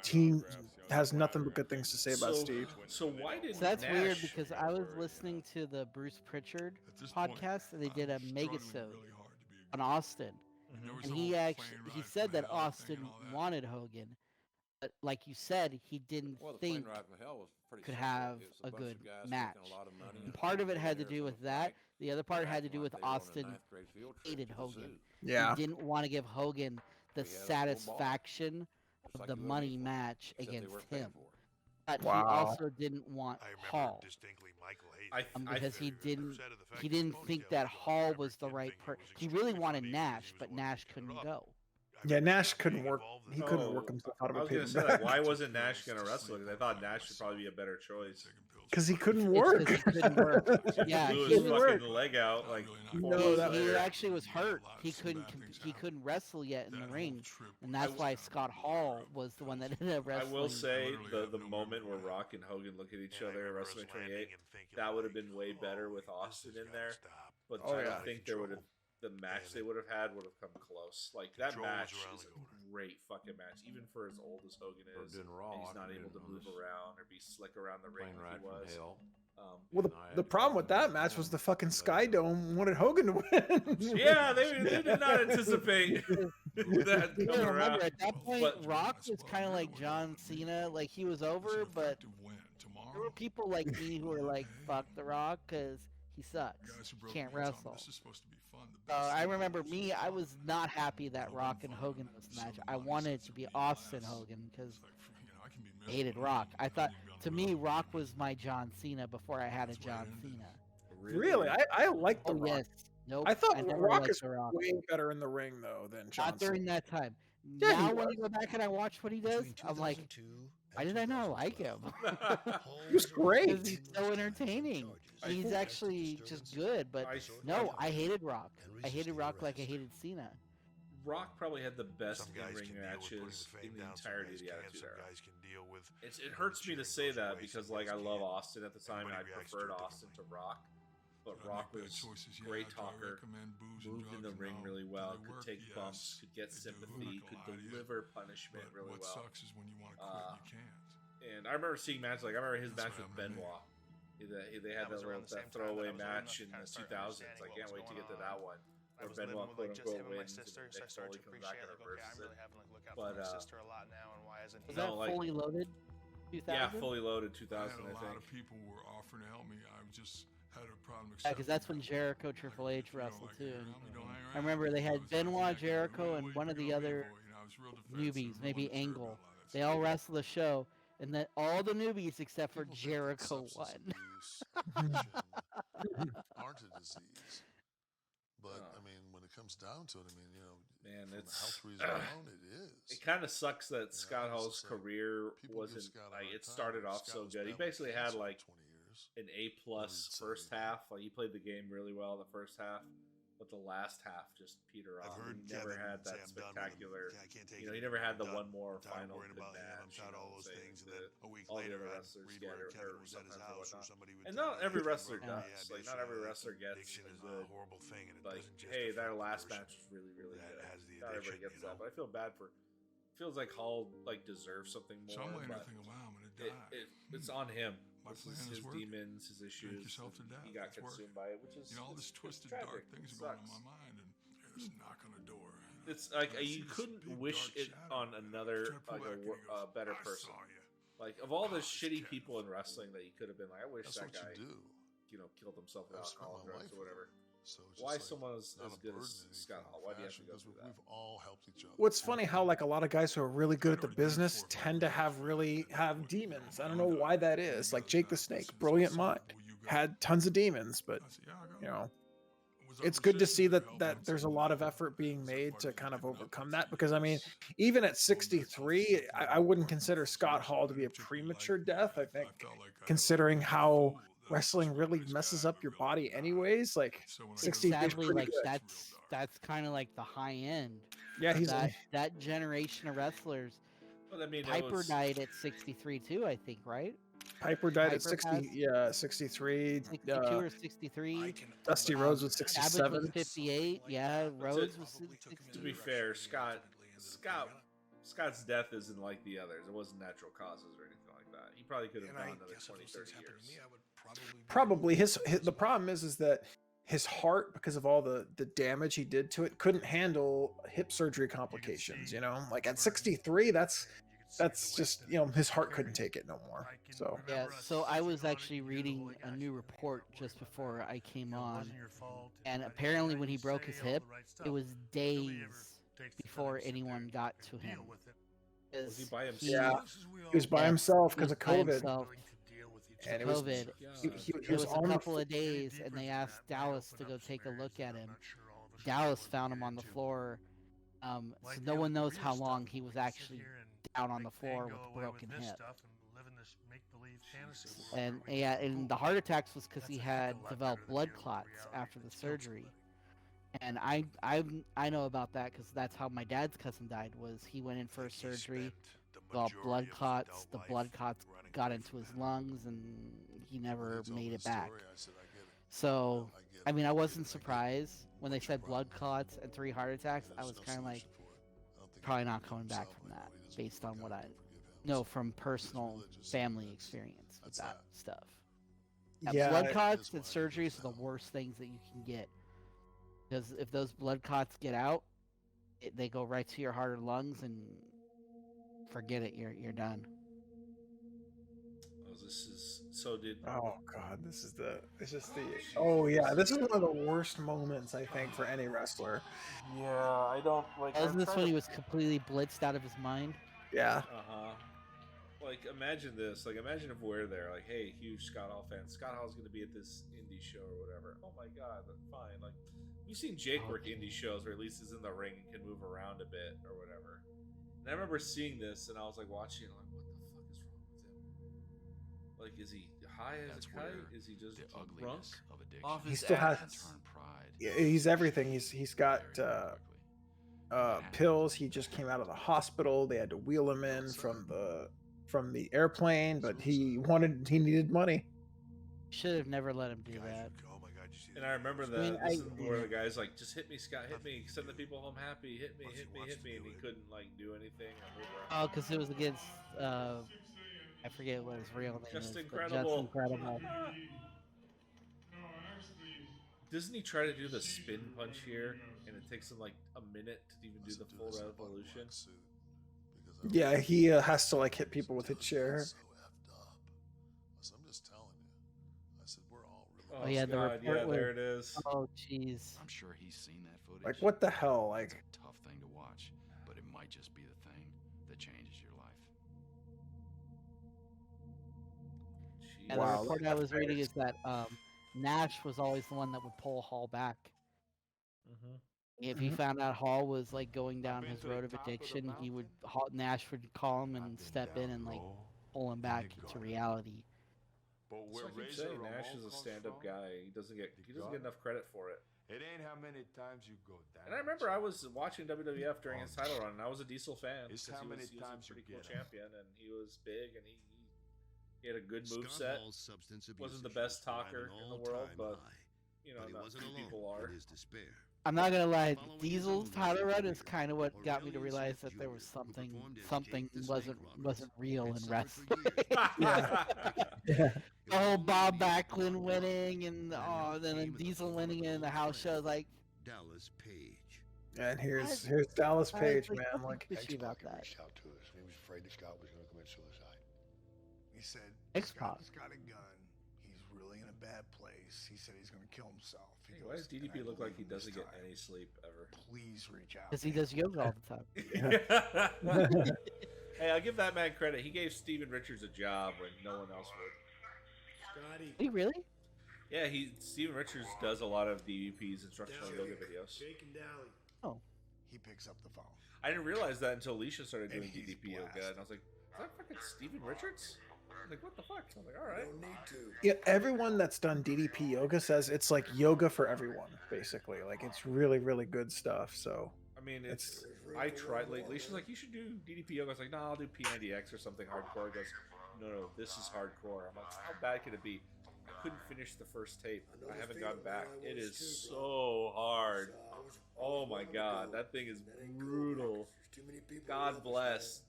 has nothing but good things to say about Steve. So why did that's Nash weird, because I was listening to the Bruce Pritchard podcast, and they did a megasode on Austin, And he said that Austin wanted Hogan, but like you said, he didn't think could have a good match. And part of it had to do with that. The other part had to do with Austin hated Hogan. Yeah. He didn't want to give Hogan the satisfaction of the money match against him. But he also didn't want Hall. Because he didn't think that Hall was the right person. He really wanted Nash, but Nash couldn't go. Yeah, Nash couldn't work. He couldn't work himself out of a paper bag. Say, like, why wasn't Nash going to wrestle? Because I thought Nash would probably be a better choice. Because he couldn't work. He couldn't work. Yeah, he blew his fucking leg out. Like he actually was hurt. He couldn't wrestle yet in the ring, and that's why Scott Hall was the one that ended up wrestling. I will say the moment where Rock and Hogan look at each other at WrestleMania 28, that would have been way better with Austin in there. But I don't think there would have. The match they would have had would have come close. Like, that match is a great fucking match, even for as old as Hogan is. And he's not able to move around or be slick around the ring like he was. Well, the problem with that match was the fucking Sky Dome wanted Hogan to win. Yeah, they did not anticipate that coming around. At that point, Rock was kind of like John Cena. Like, he was over, but there were people like me who were like, fuck The Rock, because he sucks. He can't wrestle. I remember I was not happy that Rock and Hogan was the match. I wanted it to be Austin Hogan because I hated Rock. I thought, to me, Rock was my John Cena before I had a John Cena. Really? I like the Rock. Yes. Nope. I thought Rock is way better in the ring, though, than John Not during Cena. that time. Yeah, now, when I go back and I watch what he does, I'm like, why did I not like him? He was great. Because he's so entertaining. He's actually just good, but no, I hated Rock. I hated Rock like I hated Cena. Rock probably had the best in-ring matches in the entirety of the Attitude Era. It hurts me to say that because, like, I love Austin at the time, and I preferred Austin to Rock. But Rock was a great talker, moved in the ring really well, could take bumps, could get sympathy, could deliver punishment really well. And I remember seeing matches, like, I remember his match with Benoit. They had that throwaway match in the 2000s. I can't wait to get to that one. Where Benoit quote-unquote wins, and Mick Foley comes back and reverses it. But, was that Fully Loaded 2000? Yeah, Fully Loaded 2000, I think. A lot of people were offering to help me. I just had a problem. Yeah, because that's when Jericho Triple H wrestled too. I remember they had Benoit, Jericho, and one of the other newbies, maybe Angle. They all wrestled the show, and then all the newbies except for Jericho won. Aren't a disease. But I mean, when it comes down to it, I mean, you know, man, from it's a health reason alone, it is. It kind of sucks that Scott Hall's career wasn't like it started off so good. He basically had like an A+ first half. Like, he played the game really well the first half, but the last half just petered off. He never had that spectacular. You know, he never had the one more final good match. All those things that all the other wrestlers get or sometimes or whatnot. And not every wrestler does. Like, not every wrestler gets a good horrible thing. Like, hey, their last match was really, really good. Not everybody gets that, but I feel bad for. Feels like Hall like deserves something more. Some way to think, wow, I'm gonna die. It's on him. This is his demons, his issues. He got consumed by it, which is all this twisted, dark things are going on my mind, and there's a knock on the door. It's like you couldn't wish it on another like a better person. Like, of all the shitty people in wrestling that you could have been like, I wish that guy, killed himself with alcohol, drugs, or whatever. Why someone as good as Scott Hall? Why do you have to go through that? We've all helped each other. What's funny how like a lot of guys who are really good at the business tend to have demons. I don't know why that is. Like Jake the Snake, brilliant mind, had tons of demons, but you know, it's good to see that there's a lot of effort being made to kind of overcome that. Because I mean, even at 63, I wouldn't consider Scott Hall to be a premature death. I think, considering how wrestling really messes up your body anyways, like 60 exactly, like good. That's kind of like the high end. Yeah, he's that generation of wrestlers. Well, I mean, Piper died at 63 too, I think, right? Piper died at 63. 62 or 63. Dusty Rhodes was 67. Savage was 58. Yeah, Rhodes was 63. To be fair, Scott's death isn't like the others. It wasn't natural causes or anything like that. He probably could have done another 20, 30 years. Probably the problem is that his heart, because of all the damage he did to it, couldn't handle hip surgery complications. You know, like at 63, that's just, you know, his heart couldn't take it no more. So yeah, so I was actually reading a new report just before I came on, and apparently when he broke his hip, it was days before anyone got to him. Was he by himself? Yeah, he was by himself because of COVID. And it was COVID. It was a couple of days, and they asked Dallas to go take a look at him. Dallas found him on the floor. So no one knows how long he was actually down on the floor with a broken hip. And yeah, and the heart attacks was because he had developed blood clots after the surgery. And I know about that because that's how my dad's cousin died. Was he went in for surgery, developed blood clots. The blood clots got into his lungs, and he never made it back. So, I mean, I wasn't surprised when they said blood clots and 3 heart attacks. I was kind of like, probably not coming back from that, based on what I know from personal family experience with that stuff. Yeah, blood clots and surgeries are the worst things that you can get. Because if those blood clots get out, they go right to your heart or lungs, and forget it. You're done. Oh, this is so. Oh God, this is Oh yeah, this is one of the worst moments I think for any wrestler. Yeah, I don't like. Wasn't this when he was completely blitzed out of his mind? Yeah. Like, imagine this. Like, imagine if we're there. Like, hey, huge Scott Hall fan. Scott Hall's going to be at this indie show or whatever. Oh my God, fine. Like, we've seen Jake work indie shows where at least he's in the ring and can move around a bit or whatever. And I remember seeing this, and I was like watching it, like, what the fuck is wrong with him? Like, is he high as a kite? Is he just drunk? Off he his still has pride. Yeah, he's everything. He's got pills. He just came out of the hospital. They had to wheel him in from the airplane, but he needed money. Should have never let him do that. And I remember where the guy's like, just hit me, Scott, hit me, send the people home happy, hit me, and he couldn't like do anything or move around. Oh, because it was against I forget what his real name Just is. Incredible. Just Incredible. Doesn't he try to do the spin punch here, and it takes him like a minute to even do the full revolution? Yeah, he has to like hit people with a chair. I'm just telling you. I said we're all really. Oh yeah, the report there it is. Oh jeez. I'm sure he's seen that footage. Like, what the hell? Like, it's a tough thing to watch, but it might just be the thing that changes your life. And the report I was reading is that Nash was always the one that would pull Hall back. If he found out Hall was like going down his road of addiction, Nash would call him and step in and like pull him back to reality. But so I keep saying Nash is a stand-up guy. He doesn't get enough credit for it. It ain't how many times you go down. And I remember I was watching WWF during his title run, and I was a Diesel fan because he was a pretty cool champion, and he was big, and he had a good moveset. Wasn't the best talker in the world, but you know, not many people are. I'm not gonna lie, Diesel's title run is kind of what got me to realize that there was something wasn't real in wrestling. The whole Bob Backlund winning and then Diesel winning in the house show, like Dallas Page. And here's Dallas Page, man. Like, fishy about that. Reached out to us, and he was afraid that Scott was going to commit suicide. He said, X-Pac. Scott's got a gun. He's really in a bad place. He said he's going to kill himself. Hey, why does DDP look like he doesn't get any sleep ever? Please reach out. Because he does yoga all the time. Hey, I'll give that man credit. He gave Steven Richards a job when no one else would. Did he really? Yeah, Steven Richards does a lot of DDP's instructional yoga videos. Oh. He picks up the phone. I didn't realize that until Alicia started doing DDP yoga, and I was like, is that fucking Steven Richards? I was like, what the fuck? I was like, all right. No need to. Yeah, everyone that's done DDP yoga says it's like yoga for everyone, basically. Like, it's really, really good stuff. So I mean, I tried lately. She's like, you should do DDP yoga. I was like, no, I'll do P90X or something hardcore. He goes, no, this is hardcore. I'm like, how bad could it be? I couldn't finish the first tape. I haven't gone back. It is so hard. Oh my God, that thing is brutal. God bless,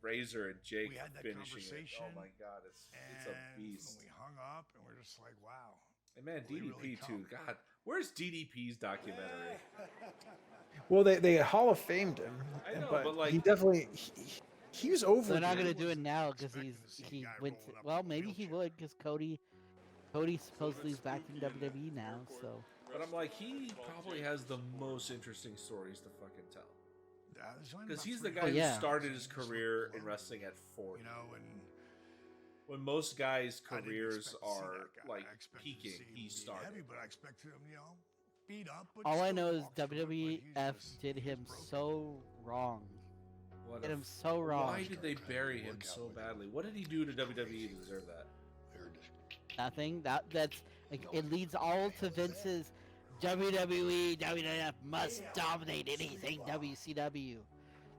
Razor and Jake finishing it. Oh my God, it's a beast. We hung up and we're just like, wow. And man, DDP too. God, where's DDP's documentary? Well, they Hall of Famed him. I know, but like he definitely he was over. They're not gonna do it now because he went. Well, maybe he would because Cody supposedly is back in WWE now. So. But I'm like, he probably has the most interesting stories to fucking tell. Because he's the guy who started his career in wrestling at 40. You know, and when most guys' careers are like peaking, he started. Heavy, but I expect him, you know, beat up. All I know is WWF did him so wrong. Did him so wrong. Why did they bury him so badly? What did he do to WWE to deserve that? Nothing. That's like, it leads all to Vince's WWE, WWF must dominate anything WCW.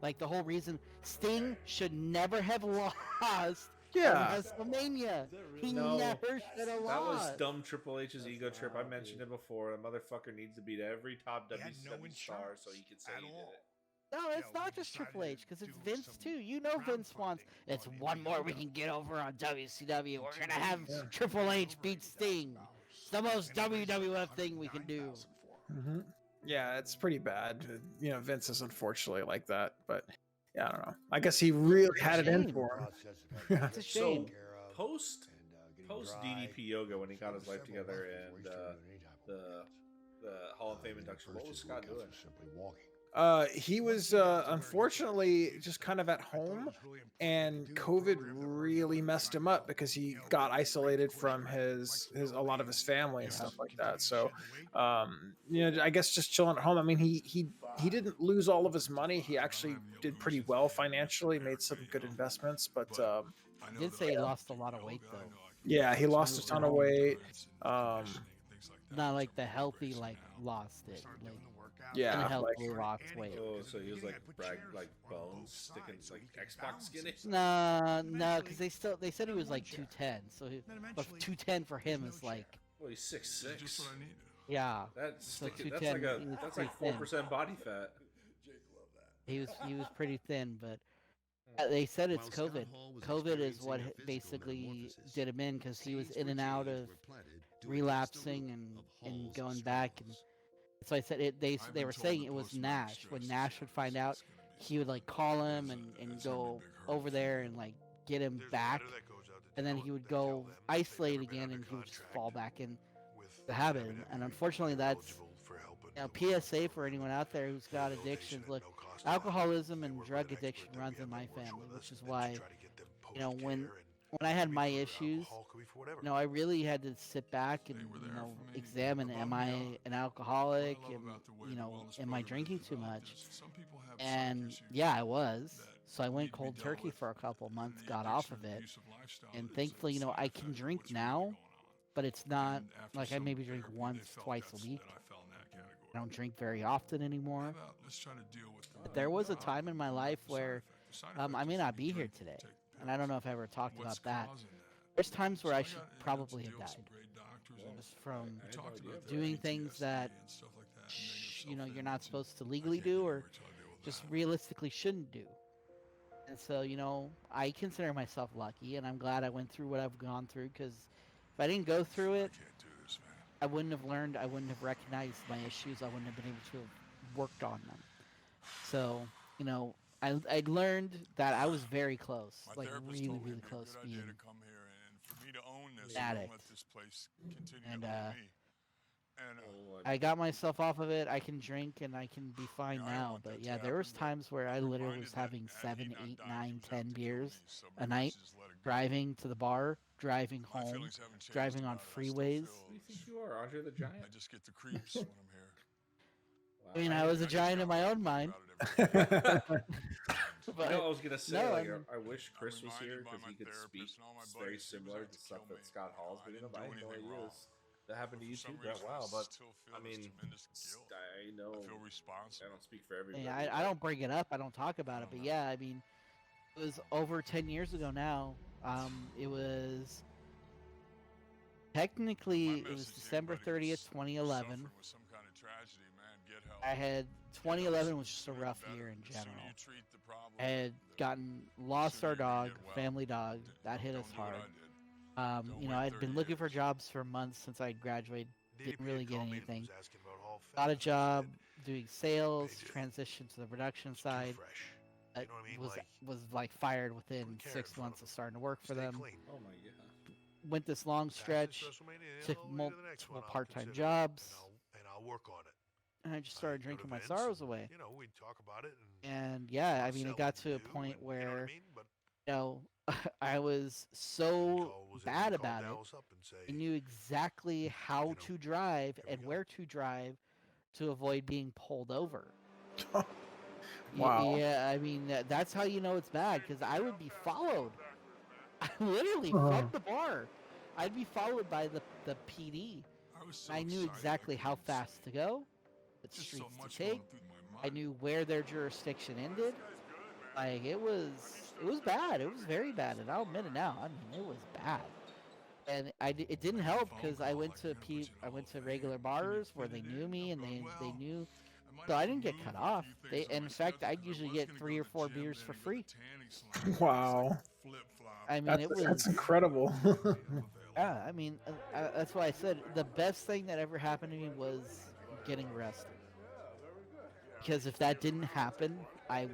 Like the whole reason Sting should never have lost. Yeah. WrestleMania. He never should have lost. That was dumb Triple H's ego trip. I mentioned it before. The motherfucker needs to beat every top WCW star so he can say he did it. No, it's not just Triple H, because it's Vince too. You know Vince wants, it's one more we can get over on WCW. We're going to have Triple H beat Sting. It's the most WWF thing we can do. Mm-hmm. Yeah, it's pretty bad. You know, Vince is unfortunately like that, but yeah, I don't know. I guess he really had it in for him. It's a shame. So, post DDP Yoga, when he got his life together and the Hall of Fame induction, what was Scott doing? He was unfortunately just kind of at home, and COVID really messed him up because he got isolated from a lot of his family and stuff like that. So, you know, I guess just chilling at home. I mean, he didn't lose all of his money. He actually did pretty well financially, made some good investments, but he did say he lost a lot of weight though. Yeah, he lost a ton of weight. Not like the healthy lost it. Like, yeah, unhealthy lost weight. Oh, so he was like bones sticking like Xbox skinny. No, because they said he was like 210. So but 210 for him is like. Well, he's 6'6". Yeah. That's like 4% body fat. He was pretty thin, but they said it's COVID. COVID is what basically did him in because he was in and out of relapsing and going back and. So I said they were saying it was Nash. When Nash would find out, he would like call him and go over there and like get him back, and then he would go isolate again and he would just fall back in the habit. And unfortunately, that's PSA for anyone out there who's got addictions. Look, alcoholism and drug addiction runs in my family, which is why when I had my issues, I really had to sit back and examine: am I an alcoholic? And am I drinking too much? And yeah, I was. So I went cold turkey for a couple months, got off of it, and thankfully, I can drink now, but it's not like I maybe drink once, twice a week. I don't drink very often anymore. But there was a time in my life where I may not be here today. And I don't know if I ever talked about that. There's times where I should probably have died. Just from doing things that, you're not supposed to legally do or just realistically shouldn't do. And so, I consider myself lucky, and I'm glad I went through what I've gone through, because if I didn't go through it, I wouldn't have learned, I wouldn't have recognized my issues, I wouldn't have been able to have worked on them. So, I learned that I was very close, like really, really close to being an addict. And I got myself off of it. I can drink and I can be fine now. But yeah, there was times where I literally was having 7, 8, 9, 10 beers a night, driving to the bar, driving home, driving on freeways. Who do you think you are, Andre the Giant? I just get the creeps when I'm here. I mean, I was a giant in my own mind. But, I was gonna say, I wish Chris was here because he could speak very similar to stuff that Scott Hall's been in. I know he is. That happened to you too, Brett. Wow, but I mean, I know I don't speak for everybody. Yeah, I don't bring it up. I don't talk about it. But yeah, I mean, it was over 10 years ago now. It was technically it was December 30th, 2011. I had 2011 was just a rough year in general. I had lost our dog, family dog. That hit us hard. You know, I'd been looking for jobs for months since I graduated. Didn't really get anything. Got a job doing sales, transitioned to the production side. Was like fired within 6 months of starting to work for them. Oh my god. Went this long stretch, took multiple part-time jobs, and I'll work on it. and I just started drinking my sorrows away. You know, we'd talk about it. And yeah, I mean, it got to a point where, you know, I was so bad about it. I knew exactly how to drive and where to drive to avoid being pulled over. Wow. Yeah, I mean, that's how you know it's bad, because I would be followed. Literally, from the bar. I'd be followed by the PD. I knew exactly how fast to go, what streets to take. I knew where their jurisdiction ended. Like, it was bad. It was very bad, and I'll admit it now. I mean, it was bad. And it didn't help, because I went to regular bars where they knew me, and they knew. So I didn't get cut off. In fact, I'd usually get 3 or 4 beers for free. Wow. I mean, that's incredible. Yeah, I mean, that's why I said the best thing that ever happened to me was getting arrested. Because if that didn't happen, I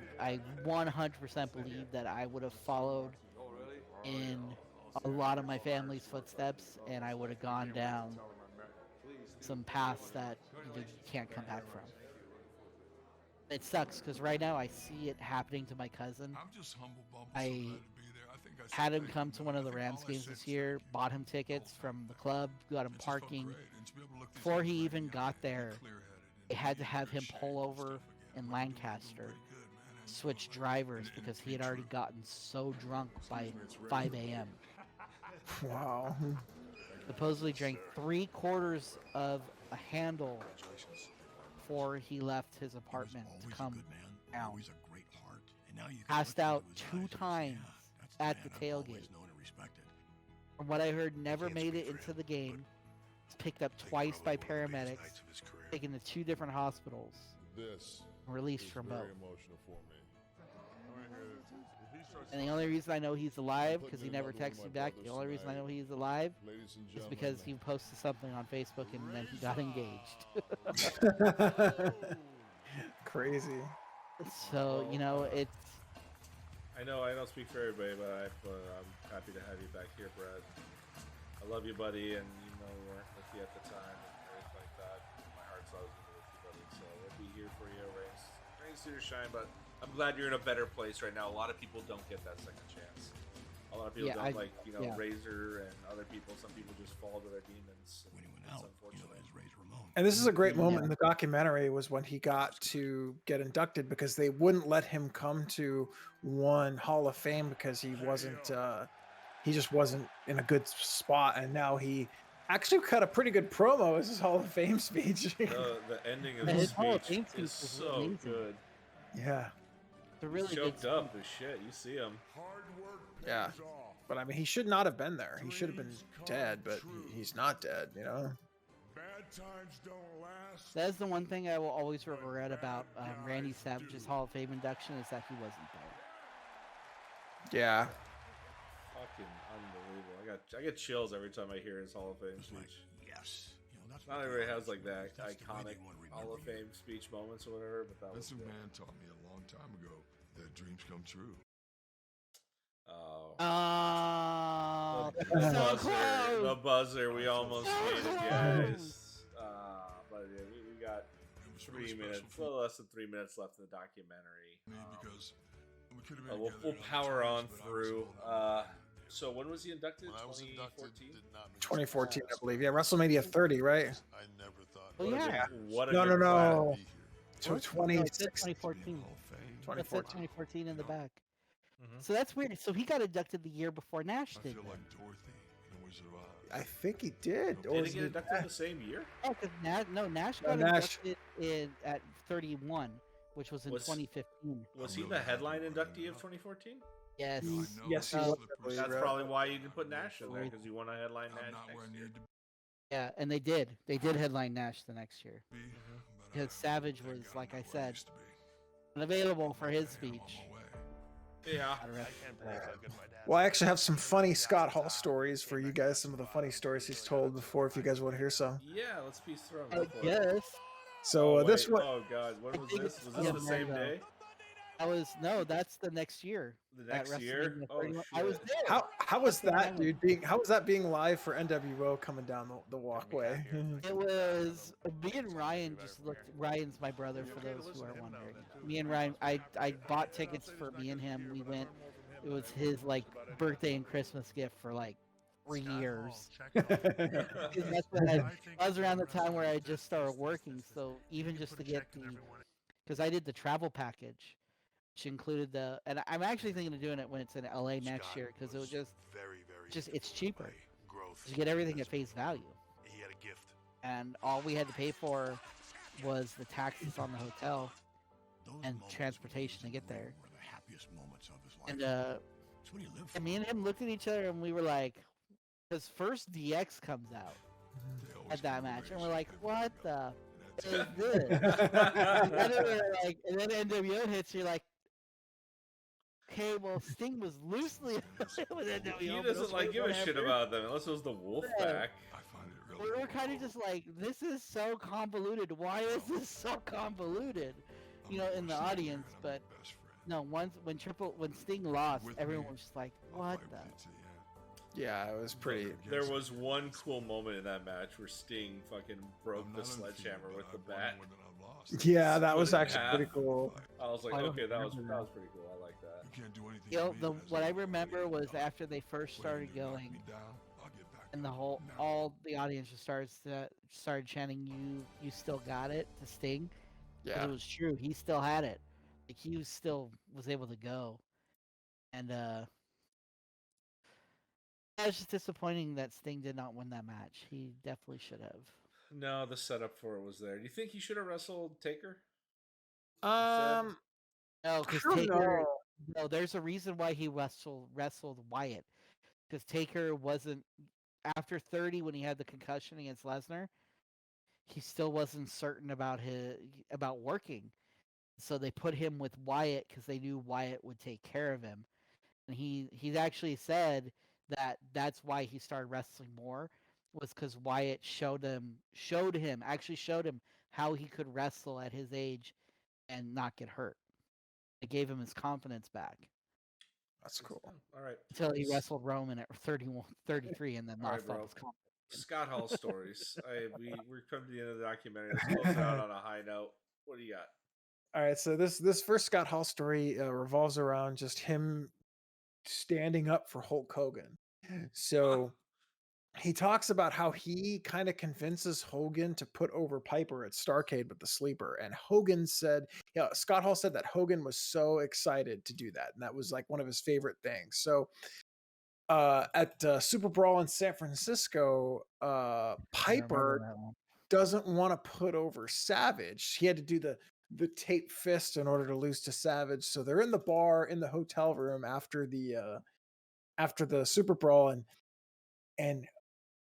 100% believe that I would have followed in a lot of my family's footsteps, and I would have gone down some paths that you can't come back from. It sucks, because right now I see it happening to my cousin. I had him come to one of the Rams games this year, bought him tickets from the club, got him parking. Before he even got there, they had to have him pull over in Lancaster, switch drivers, because he had already gotten so drunk by 5 a.m. Wow. Supposedly drank 3/4 of a handle before he left his apartment to come down. Passed out 2 times at the tailgate. From what I heard, never made it into the game. Was picked up twice by paramedics, taken to 2 different hospitals, released from both. And the only reason I know he's alive, because he never texted me back, the only reason I know he's alive is because he posted something on Facebook and then he got engaged. Crazy. So, you know, it's... I know I don't speak for everybody, but I'm happy to have you back here, Brad. I love you, buddy, and you know we weren't with you at the time and everything like that. My heart's always with you, buddy, so we'll be here for you, rains through your shine, but I'm glad you're in a better place right now. A lot of people don't get that second chance. A lot of people don't, Razor and other people. Some people just fall to their demons. It's unfortunate. And this is a great moment in the documentary, was when he got to get inducted, because they wouldn't let him come to one Hall of Fame because he just wasn't in a good spot. And now he actually cut a pretty good promo as his Hall of Fame speech. The ending of his speech is so amazing. Good. Yeah. Really he's choked up as shit. You see him. Yeah. But I mean, he should not have been there. He should have been dead, but he's not dead, you know? That's the one thing I will always regret about Randy Savage's Hall of Fame induction, is that he wasn't there. Yeah. Fucking unbelievable. I get chills every time I hear his Hall of Fame speech. Yes. Not everybody has like that iconic Hall of Fame speech moments or whatever, but that was a man taught me a long time ago that dreams come true. The buzzer. We almost made it, guys. But yeah, we got 3 minutes, a little less than 3 minutes left in the documentary. Because we'll power on through. So when was he inducted? 2014, I believe. Yeah, WrestleMania 30, right? I never thought. Well, yeah. No. 2014. 2014 in the back. So that's weird. So he got inducted the year before Nash did. I think he did. Did he get inducted the same year? Oh, because Nash got inducted at 31, which was in 2015. Was he the headline inductee of 2014? Yes. Yes, he was. That's probably why you didn't put Nash in there, because you want to headline Nash next year. Yeah, and they did. They did headline Nash the next year. Because Savage was, like I said, unavailable for his speech. Yeah. I can't believe how good my dad. Well, I actually have some funny Scott Hall stories for you guys. Some of the funny stories he's told before, if you guys want to hear some. Yeah, let's piece through them. Yes. So this one. Oh God, when was this? Was this the same day? That's the next year. The next year? Oh shit! I was there. How was that, dude? How was that being live for NWO coming down the walkway? It was me and Ryan. Just looked. Ryan's my brother. For those who are wondering, me and Ryan. I bought tickets for me and him. We went. It was his like birthday and Christmas gift for like 3 years. That's when I was around the time where I just started working. So even just to get because I did the travel package, which included and I'm actually thinking of doing it when it's in LA next year because it was just it's cheaper. You get everything at face value. He had a gift. And all we had to pay for was the taxes on the hotel and transportation to get there. And me and him looked at each other and we were like, because first DX comes out at that match, and we're like, what the is this? and then NWO hits, you're like, okay, well, Sting was loosely with NWO. He doesn't give a shit about them unless it was the Wolfpack. I find it really. We're kind of just like, this is so convoluted. Why is this so convoluted? In the audience, but no. When Sting lost, everyone was just like, what the? Yeah, it was pretty. There was one cool moment in that match where Sting fucking broke the sledgehammer with the bat. Yeah, that was actually pretty cool. I was like, okay, that was pretty cool. I like that. You can't do anything. What I remember was after they first started going, and all the audience just started chanting, "You still got it" to Sting. Yeah, it was true. He still had it. Like he was able to go, and it was just disappointing that Sting did not win that match. He definitely should have. No, the setup for it was there. Do you think he should have wrestled Taker? No, because Taker. No, there's a reason why he wrestled Wyatt. Because Taker wasn't after 30 when he had the concussion against Lesnar. He still wasn't certain about working, so they put him with Wyatt because they knew Wyatt would take care of him. And he's actually said that's why he started wrestling more, was because Wyatt showed him how he could wrestle at his age and not get hurt. It gave him his confidence back. That's cool. All right. Until he wrestled Roman at 33 and then lost all his confidence. Scott Hall stories. We're coming to the end of the documentary. Let's close it out on a high note. What do you got? All right, so this first Scott Hall story revolves around just him standing up for Hulk Hogan. So he talks about how he kind of convinces Hogan to put over Piper at Starrcade with the sleeper. And Hogan said, Scott Hall said that Hogan was so excited to do that. And that was like one of his favorite things. So at Super Brawl in San Francisco, Piper doesn't want to put over Savage. He had to do the tape fist in order to lose to Savage. So they're in the bar in the hotel room after the Super Brawl, and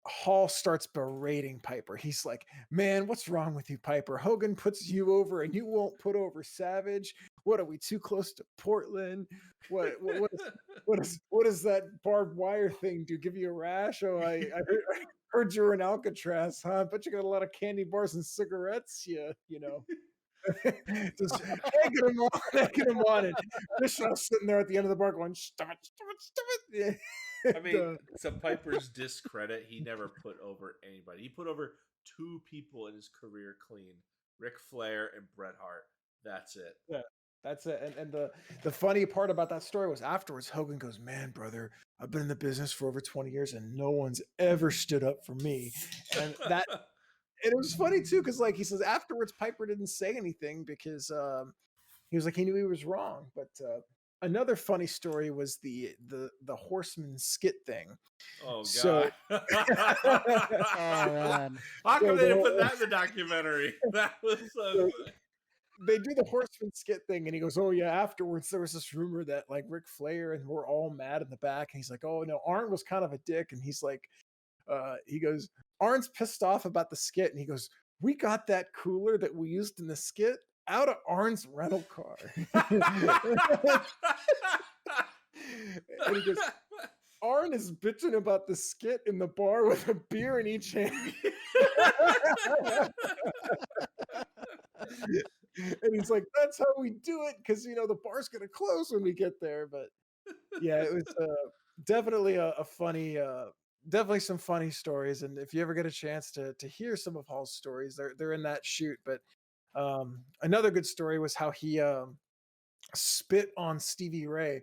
Hall starts berating Piper. He's like, "Man, what's wrong with you, Piper? Hogan puts you over and you won't put over Savage. What are we too close to Portland? What is that barbed wire thing? Do give you a rash? Oh, I heard you were in Alcatraz, huh? But you got a lot of candy bars and cigarettes, you know." Just egging him on, and Bischoff's sitting there at the end of the bar going, "Stop it." I mean, to Piper's discredit, he never put over anybody. He put over 2 people in his career clean: Ric Flair and Bret Hart. That's it. Yeah, that's it. And the funny part about that story was afterwards, Hogan goes, "Man, brother, I've been in the business for over 20 years, and no one's ever stood up for me." And that. And it was funny too, because he says afterwards Piper didn't say anything because he was like, he knew he was wrong. But another funny story was the Horseman skit thing. Oh God! So, how come they didn't put that in the documentary? That was so. They do the Horseman skit thing, and he goes, "Oh yeah." Afterwards, there was this rumor that Ric Flair and we're all mad in the back, and he's like, "Oh no, Arn was kind of a dick," and he's like. He goes, Arn's pissed off about the skit, and he goes, "We got that cooler that we used in the skit out of Arn's rental car." And he goes, Arn is bitching about the skit in the bar with a beer in each hand. And he's like, that's how we do it, because the bar's gonna close when we get there. But yeah, it was definitely a funny, definitely some funny stories. And if you ever get a chance to hear some of Hall's stories, they're in that shoot. But another good story was how he spit on Stevie Ray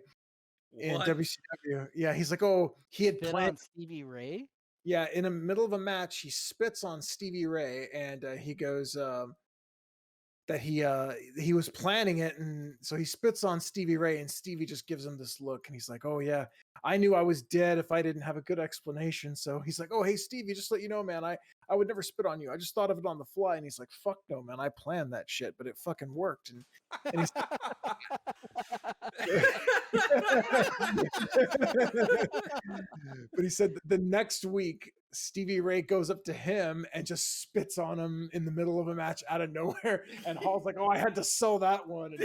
in WCW. Yeah, he's like, oh, he had Spit planned on Stevie Ray. Yeah, in the middle of a match, he spits on Stevie Ray, and he goes that he was planning it, and so he spits on Stevie Ray, and Stevie just gives him this look, and he's like, "Oh yeah, I knew I was dead if I didn't have a good explanation." So he's like, "Oh hey Stevie, just to let you know, man, I would never spit on you. I just thought of it on the fly." And he's like, "Fuck no, man, I planned that shit, but it fucking worked." And he's but he said the next week, Stevie Ray goes up to him and just spits on him in the middle of a match out of nowhere. And Hall's like, "Oh, I had to sell that one."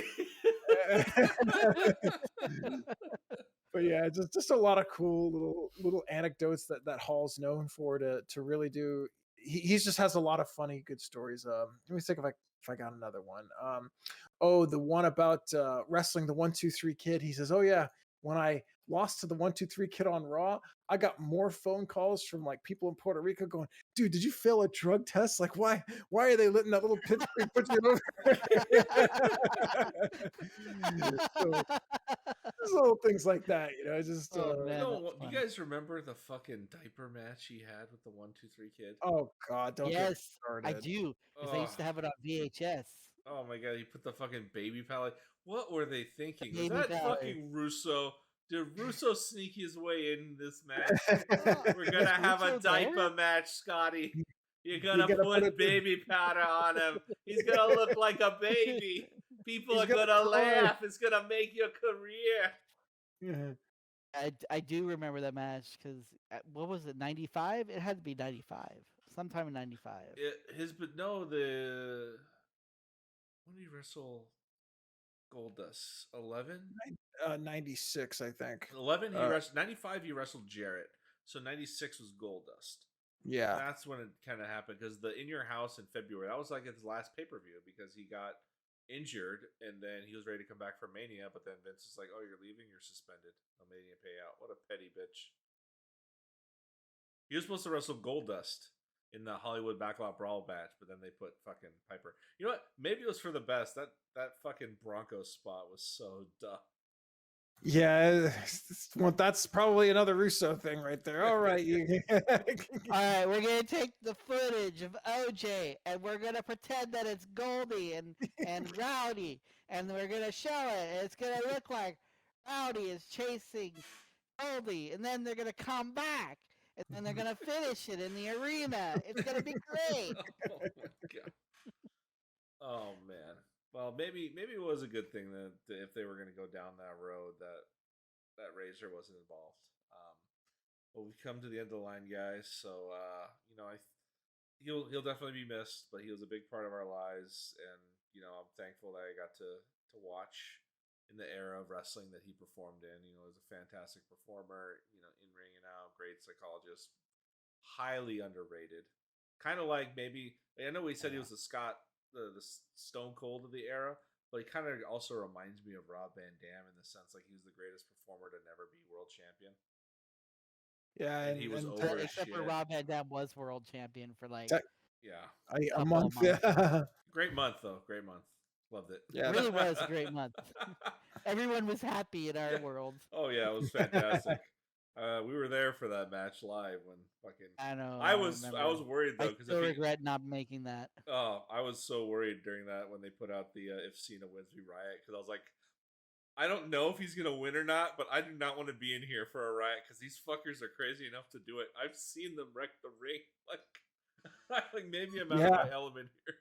But yeah, just a lot of cool little anecdotes that Hall's known for to really do. He just has a lot of funny, good stories. Let me think if I got another one. The one about wrestling the 1-2-3 Kid. He says, "Oh yeah, when I lost to the 1-2-3 Kid on Raw, I got more phone calls from like people in Puerto Rico going, 'Dude, did you fail a drug test? Like why are they letting that little pipsqueak put you over?'" So, just little things like that, just do you guys remember the fucking diaper match he had with the 1-2-3 Kid? Oh God, don't get me started. I do, because I used to have it on VHS. Oh my God, he put the fucking baby palette. What were they thinking? Was that fucking Russo? Did Russo sneak his way in this match? We're gonna have a diaper match, Scotty. You're gonna put baby powder on him. He's gonna look like a baby. People are gonna laugh. It's gonna make your career. Yeah. I do remember that match, because what was it, 95? It had to be 95, sometime in 95. When did he wrestle Goldust? 11? 96, I think. 11 he wrestled. 95 he wrestled Jarrett. So 96 was Goldust. Yeah, that's when it kind of happened, because the In Your House in February, that was like his last pay-per-view, because he got injured and then he was ready to come back for Mania, but then Vince is like, "Oh, you're leaving, you're suspended. No Mania payout." What a petty bitch. He was supposed to wrestle Goldust in the Hollywood Backlot Brawl match, but then they put fucking Piper. You know what? Maybe it was for the best. That fucking Broncos spot was so dumb. Yeah, well, that's probably another Russo thing right there. All right. All right, we're going to take the footage of OJ, and we're going to pretend that it's Goldie and Rowdy, and we're going to show it. And it's going to look like Rowdy is chasing Goldie, and then they're going to come back, and then they're going to finish it in the arena. It's going to be great. Oh, my God. Oh, man. Well, maybe it was a good thing that if they were going to go down that road, that Razor wasn't involved. But we've come to the end of the line, guys. So he'll definitely be missed, but he was a big part of our lives, and I'm thankful that I got to watch in the era of wrestling that he performed in. He was a fantastic performer. In ring and out, great psychologist, highly underrated. Kind of like maybe I know we said he was the Stone Cold of the era, but he kind of also reminds me of Rob Van Dam in the sense like he was the greatest performer to never be world champion. Yeah, and he was over except for Rob Van Dam was world champion for like a month. Great month though. Great month. Loved it. Yeah, it really was a great month. Everyone was happy in our world. Oh yeah, it was fantastic. We were there for that match live when fucking. I know. I was worried though, because I regret not making that. Oh, I was so worried during that when they put out the if Cena wins we riot, because I was like, I don't know if he's gonna win or not, but I do not want to be in here for a riot because these fuckers are crazy enough to do it. I've seen them wreck the ring. Like maybe I'm out of my element here.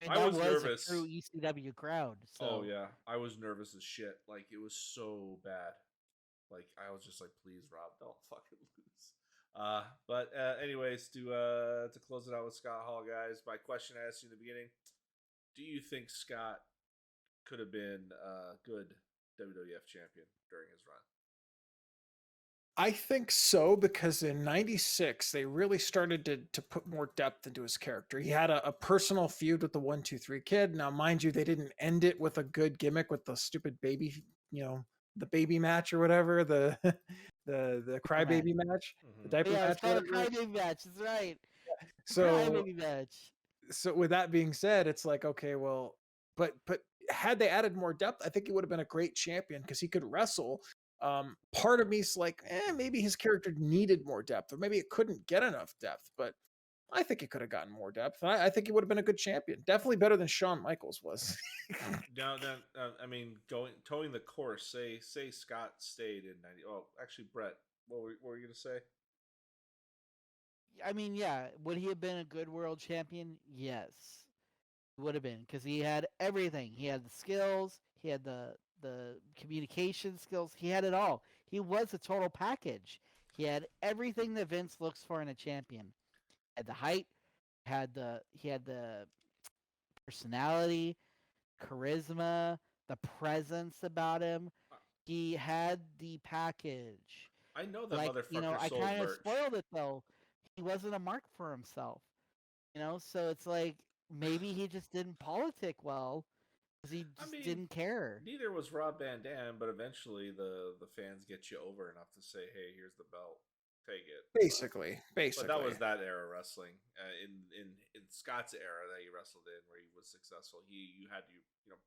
And I was nervous. A true ECW crowd. So. Oh yeah, I was nervous as shit. Like it was so bad. Like I was just like, please, Rob, don't fucking lose. But anyways, to close it out with Scott Hall, guys, my question I asked you in the beginning: do you think Scott could have been a good WWF champion during his run? I think so, because in '96 they really started to put more depth into his character. He had a personal feud with the 1-2-3 Kid. Now, mind you, they didn't end it with a good gimmick with the stupid baby, the baby match or whatever, the the crybaby match, the diaper Yeah, match, it's called a whatever. crybaby match. That's right. So Crybaby match. so with that being said, it's like, okay, well, but had they added more depth, I think he would have been a great champion because he could wrestle. Part of me's like, maybe his character needed more depth, or maybe it couldn't get enough depth. But I think he could have gotten more depth. I think he would have been a good champion. Definitely better than Shawn Michaels was. Now, then, I mean, towing the course. Say Scott stayed in '90. Oh, actually, Brett, what were you gonna say? I mean, yeah. Would he have been a good world champion? Yes, he would have been, because he had everything. He had the skills. He had the communication skills. He had it all. He was a total package. He had everything that Vince looks for in a champion. He had the height. He had the personality, charisma, the presence about him. He had the package. I know that Like, motherfucker I sold kind of merch. spoiled it though. He wasn't a mark for himself. So it's like maybe he just didn't politic well because he just didn't care. Neither was Rob Van Dam, but eventually the fans get you over enough to say, "Hey, here's the belt, take it." Basically. But that was that era of wrestling. In Scott's era that he wrestled in, where he was successful, you had to,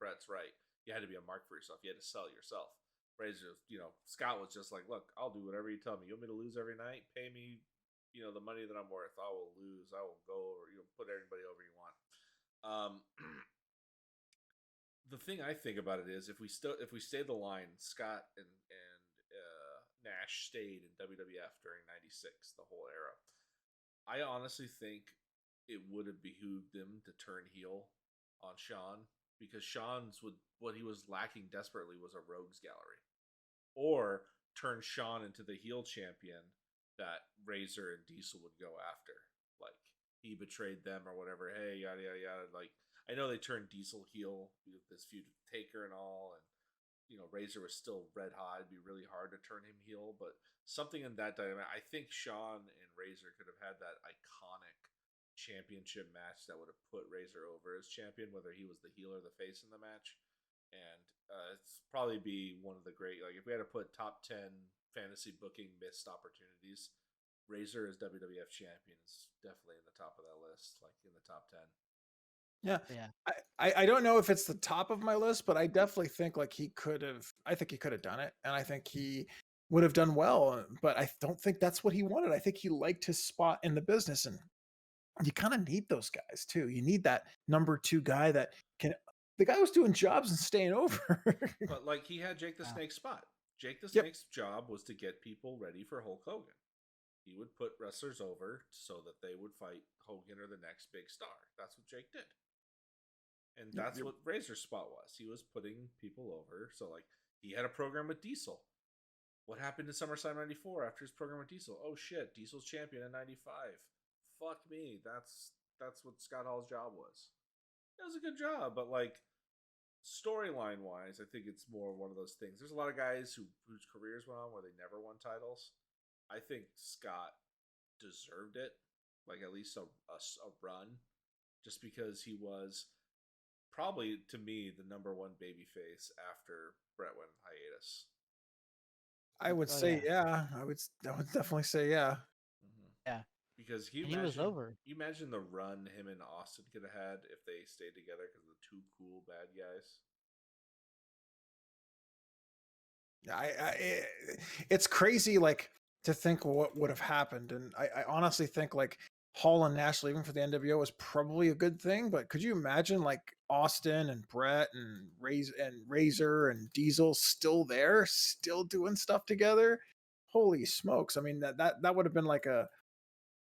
Brett's right. You had to be a mark for yourself. You had to sell yourself. Razor, Scott was just like, "Look, I'll do whatever you tell me. You want me to lose every night? Pay me, the money that I'm worth. I will lose. I will go over. Put everybody over you want." The thing I think about it is, if we stay the line, Scott and Nash stayed in WWF during '96, the whole era. I honestly think it would have behooved them to turn heel on Shawn, because what he was lacking desperately was a rogues gallery, or turn Shawn into the heel champion that Razor and Diesel would go after. Like, he betrayed them or whatever. Hey, yada yada yada. Like, I know they turned Diesel heel with this feud with Taker and all, and Razor was still red hot. It'd be really hard to turn him heel, but something in that dynamic, I think Shawn and Razor could have had that iconic championship match that would have put Razor over as champion, whether he was the heel or the face in the match. And it's probably be one of the great, like, if we had to put top 10 fantasy booking missed opportunities, Razor as WWF champion is definitely in the top of that list, like in the top 10. Yeah. Yeah. I don't know if it's the top of my list, but I definitely think like he could have done it. And I think he would have done well, but I don't think that's what he wanted. I think he liked his spot in the business, and you kind of need those guys too. You need that number 2 guy that the guy was doing jobs and staying over. But like, he had Jake the Snake's spot. Jake the Snake's job was to get people ready for Hulk Hogan. He would put wrestlers over so that they would fight Hogan or the next big star. That's what Jake did. And that's what Razor's spot was. He was putting people over. So, like, he had a program with Diesel. What happened in SummerSlam '94 after his program with Diesel? Oh shit, Diesel's champion in '95. Fuck me. That's what Scott Hall's job was. It was a good job, but like, storyline wise, I think it's more one of those things. There's a lot of guys whose careers went on where they never won titles. I think Scott deserved it, like at least a run, just because he was probably, to me, the number 1 babyface after Brett went hiatus. I would say yeah. I would definitely say yeah. Mm-hmm. Yeah. Because he was over. You imagine the run him and Austin could have had if they stayed together, because of the 2 cool bad guys. It's crazy, like, to think what would have happened, and I honestly think like Hall and Nash leaving for the NWO was probably a good thing. But could you imagine like Austin and Brett and Razor and Diesel still there, still doing stuff together? Holy smokes! I mean, that would have been like that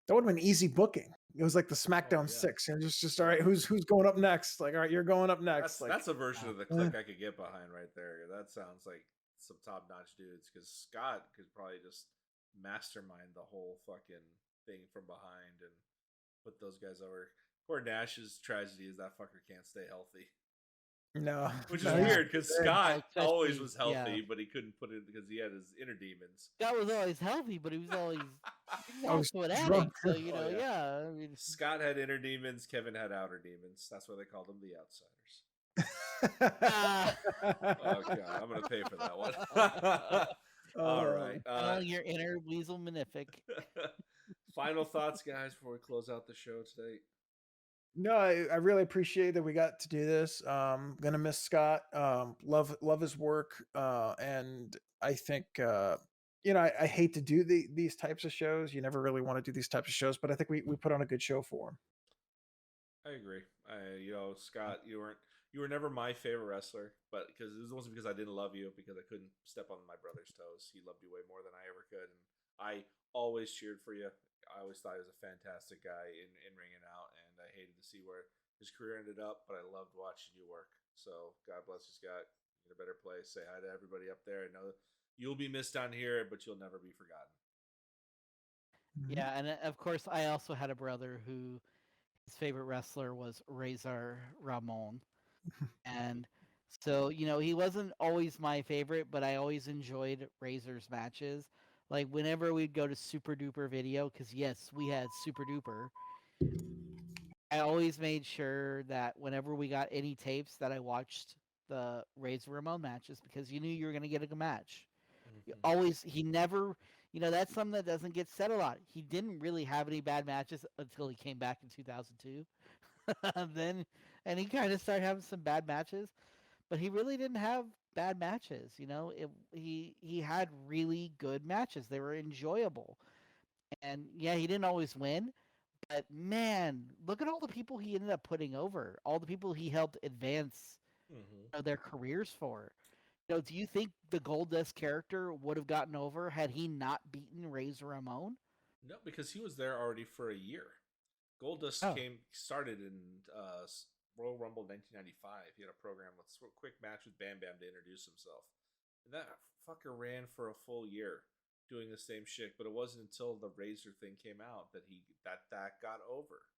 would have been easy booking. It was like the SmackDown 6, and just all right, who's going up next? Like, all right, you're going up next. That's a version of the clique I could get behind right there. That sounds like some top-notch dudes, because Scott could probably just mastermind the whole fucking thing from behind and put those guys over. Poor Nash's tragedy is that fucker can't stay healthy. No, which is no, weird because Scott always especially- was healthy, yeah. but he couldn't put it because he had his inner demons. Scott was always healthy, but he was always Always also an drunk. addict. So you know, Oh, yeah. yeah. I mean, Scott had inner demons. Kevin had outer demons. That's why they called them the outsiders. Oh god, I'm gonna pay for that one. All right. your inner weasel magnific. Final thoughts, guys, before we close out the show today. No, I really appreciate that we got to do this. Gonna miss Scott. Love his work. And I think I hate to do these types of shows. You never really want to do these types of shows, but I think we put on a good show for him. I agree. Scott, you were never my favorite wrestler, but because it wasn't because I didn't love you, because I couldn't step on my brother's toes. He loved you way more than I ever could, and I always cheered for you. I always thought he was a fantastic guy in ring and out, and I hated to see where his career ended up, but I loved watching you work. So God bless you, Scott. You're in a better place. Say hi to everybody up there. I know you'll be missed down here, but you'll never be forgotten. Yeah, and of course, I also had a brother who his favorite wrestler was Razor Ramon, and so he wasn't always my favorite, but I always enjoyed Razor's matches. Like whenever we'd go to Super Duper Video, because yes, we had Super Duper. I always made sure that whenever we got any tapes, that I watched the Razor Ramon matches because you knew you were going to get a match. He never, that's something that doesn't get said a lot. He didn't really have any bad matches until he came back in 2002. And he kind of started having some bad matches, but he really didn't have bad matches. He had really good matches. They were enjoyable. And yeah, he didn't always win, but man, look at all the people he ended up putting over, all the people he helped advance their careers for. Do you think the Goldust character would have gotten over had he not beaten Razor Ramon? No, because he was there already for a year. Goldust started in Royal Rumble 1995. He had a program with a quick match with Bam Bam to introduce himself. And that fucker ran for a full year doing the same shit, but it wasn't until the Razor thing came out that that got over.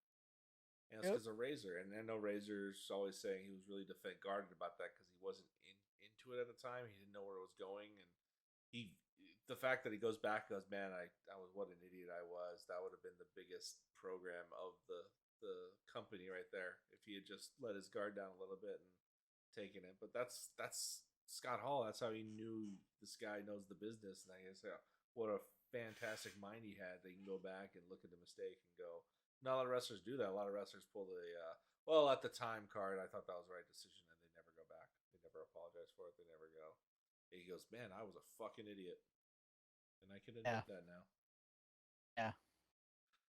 And it's because of Razor. And I know Razor's always saying he was really guarded about that because he wasn't into it at the time. He didn't know where it was going, and the fact that he goes back and goes, man, I was, what an idiot I was. That would have been the biggest program of the company right there if he had just let his guard down a little bit and taken it. But that's Scott Hall. That's how he knew this guy knows the business, and I guess what a fantastic mind he had. They can go back and look at the mistake and go. Not a lot of wrestlers do that. A lot of wrestlers pull the at the time card. I thought that was the right decision, and they never go back. They never apologize for it. They never go. And he goes, man, I was a fucking idiot. And I can admit that now. Yeah.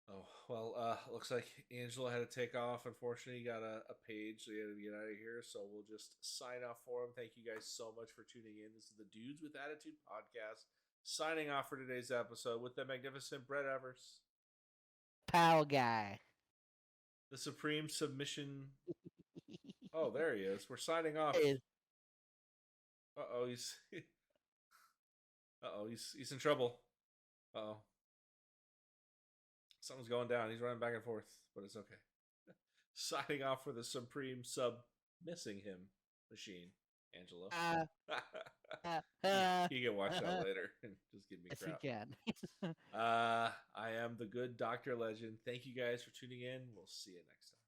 Oh, well, looks like Angela had to take off. Unfortunately, he got a page, so he had to get out of here. So we'll just sign off for him. Thank you guys so much for tuning in. This is the Dudes with Attitude podcast. Signing off for today's episode with the magnificent Brett Evers. Pal guy. The Supreme Submission. Oh, there he is. We're signing off. Uh-oh, he's in trouble. Uh-oh. Something's going down. He's running back and forth, but it's okay. Signing off for the Supreme Missing Him machine, Angelo. You can watch that later and just give me crap. Yes, you can. I am the good Dr. Legend. Thank you guys for tuning in. We'll see you next time.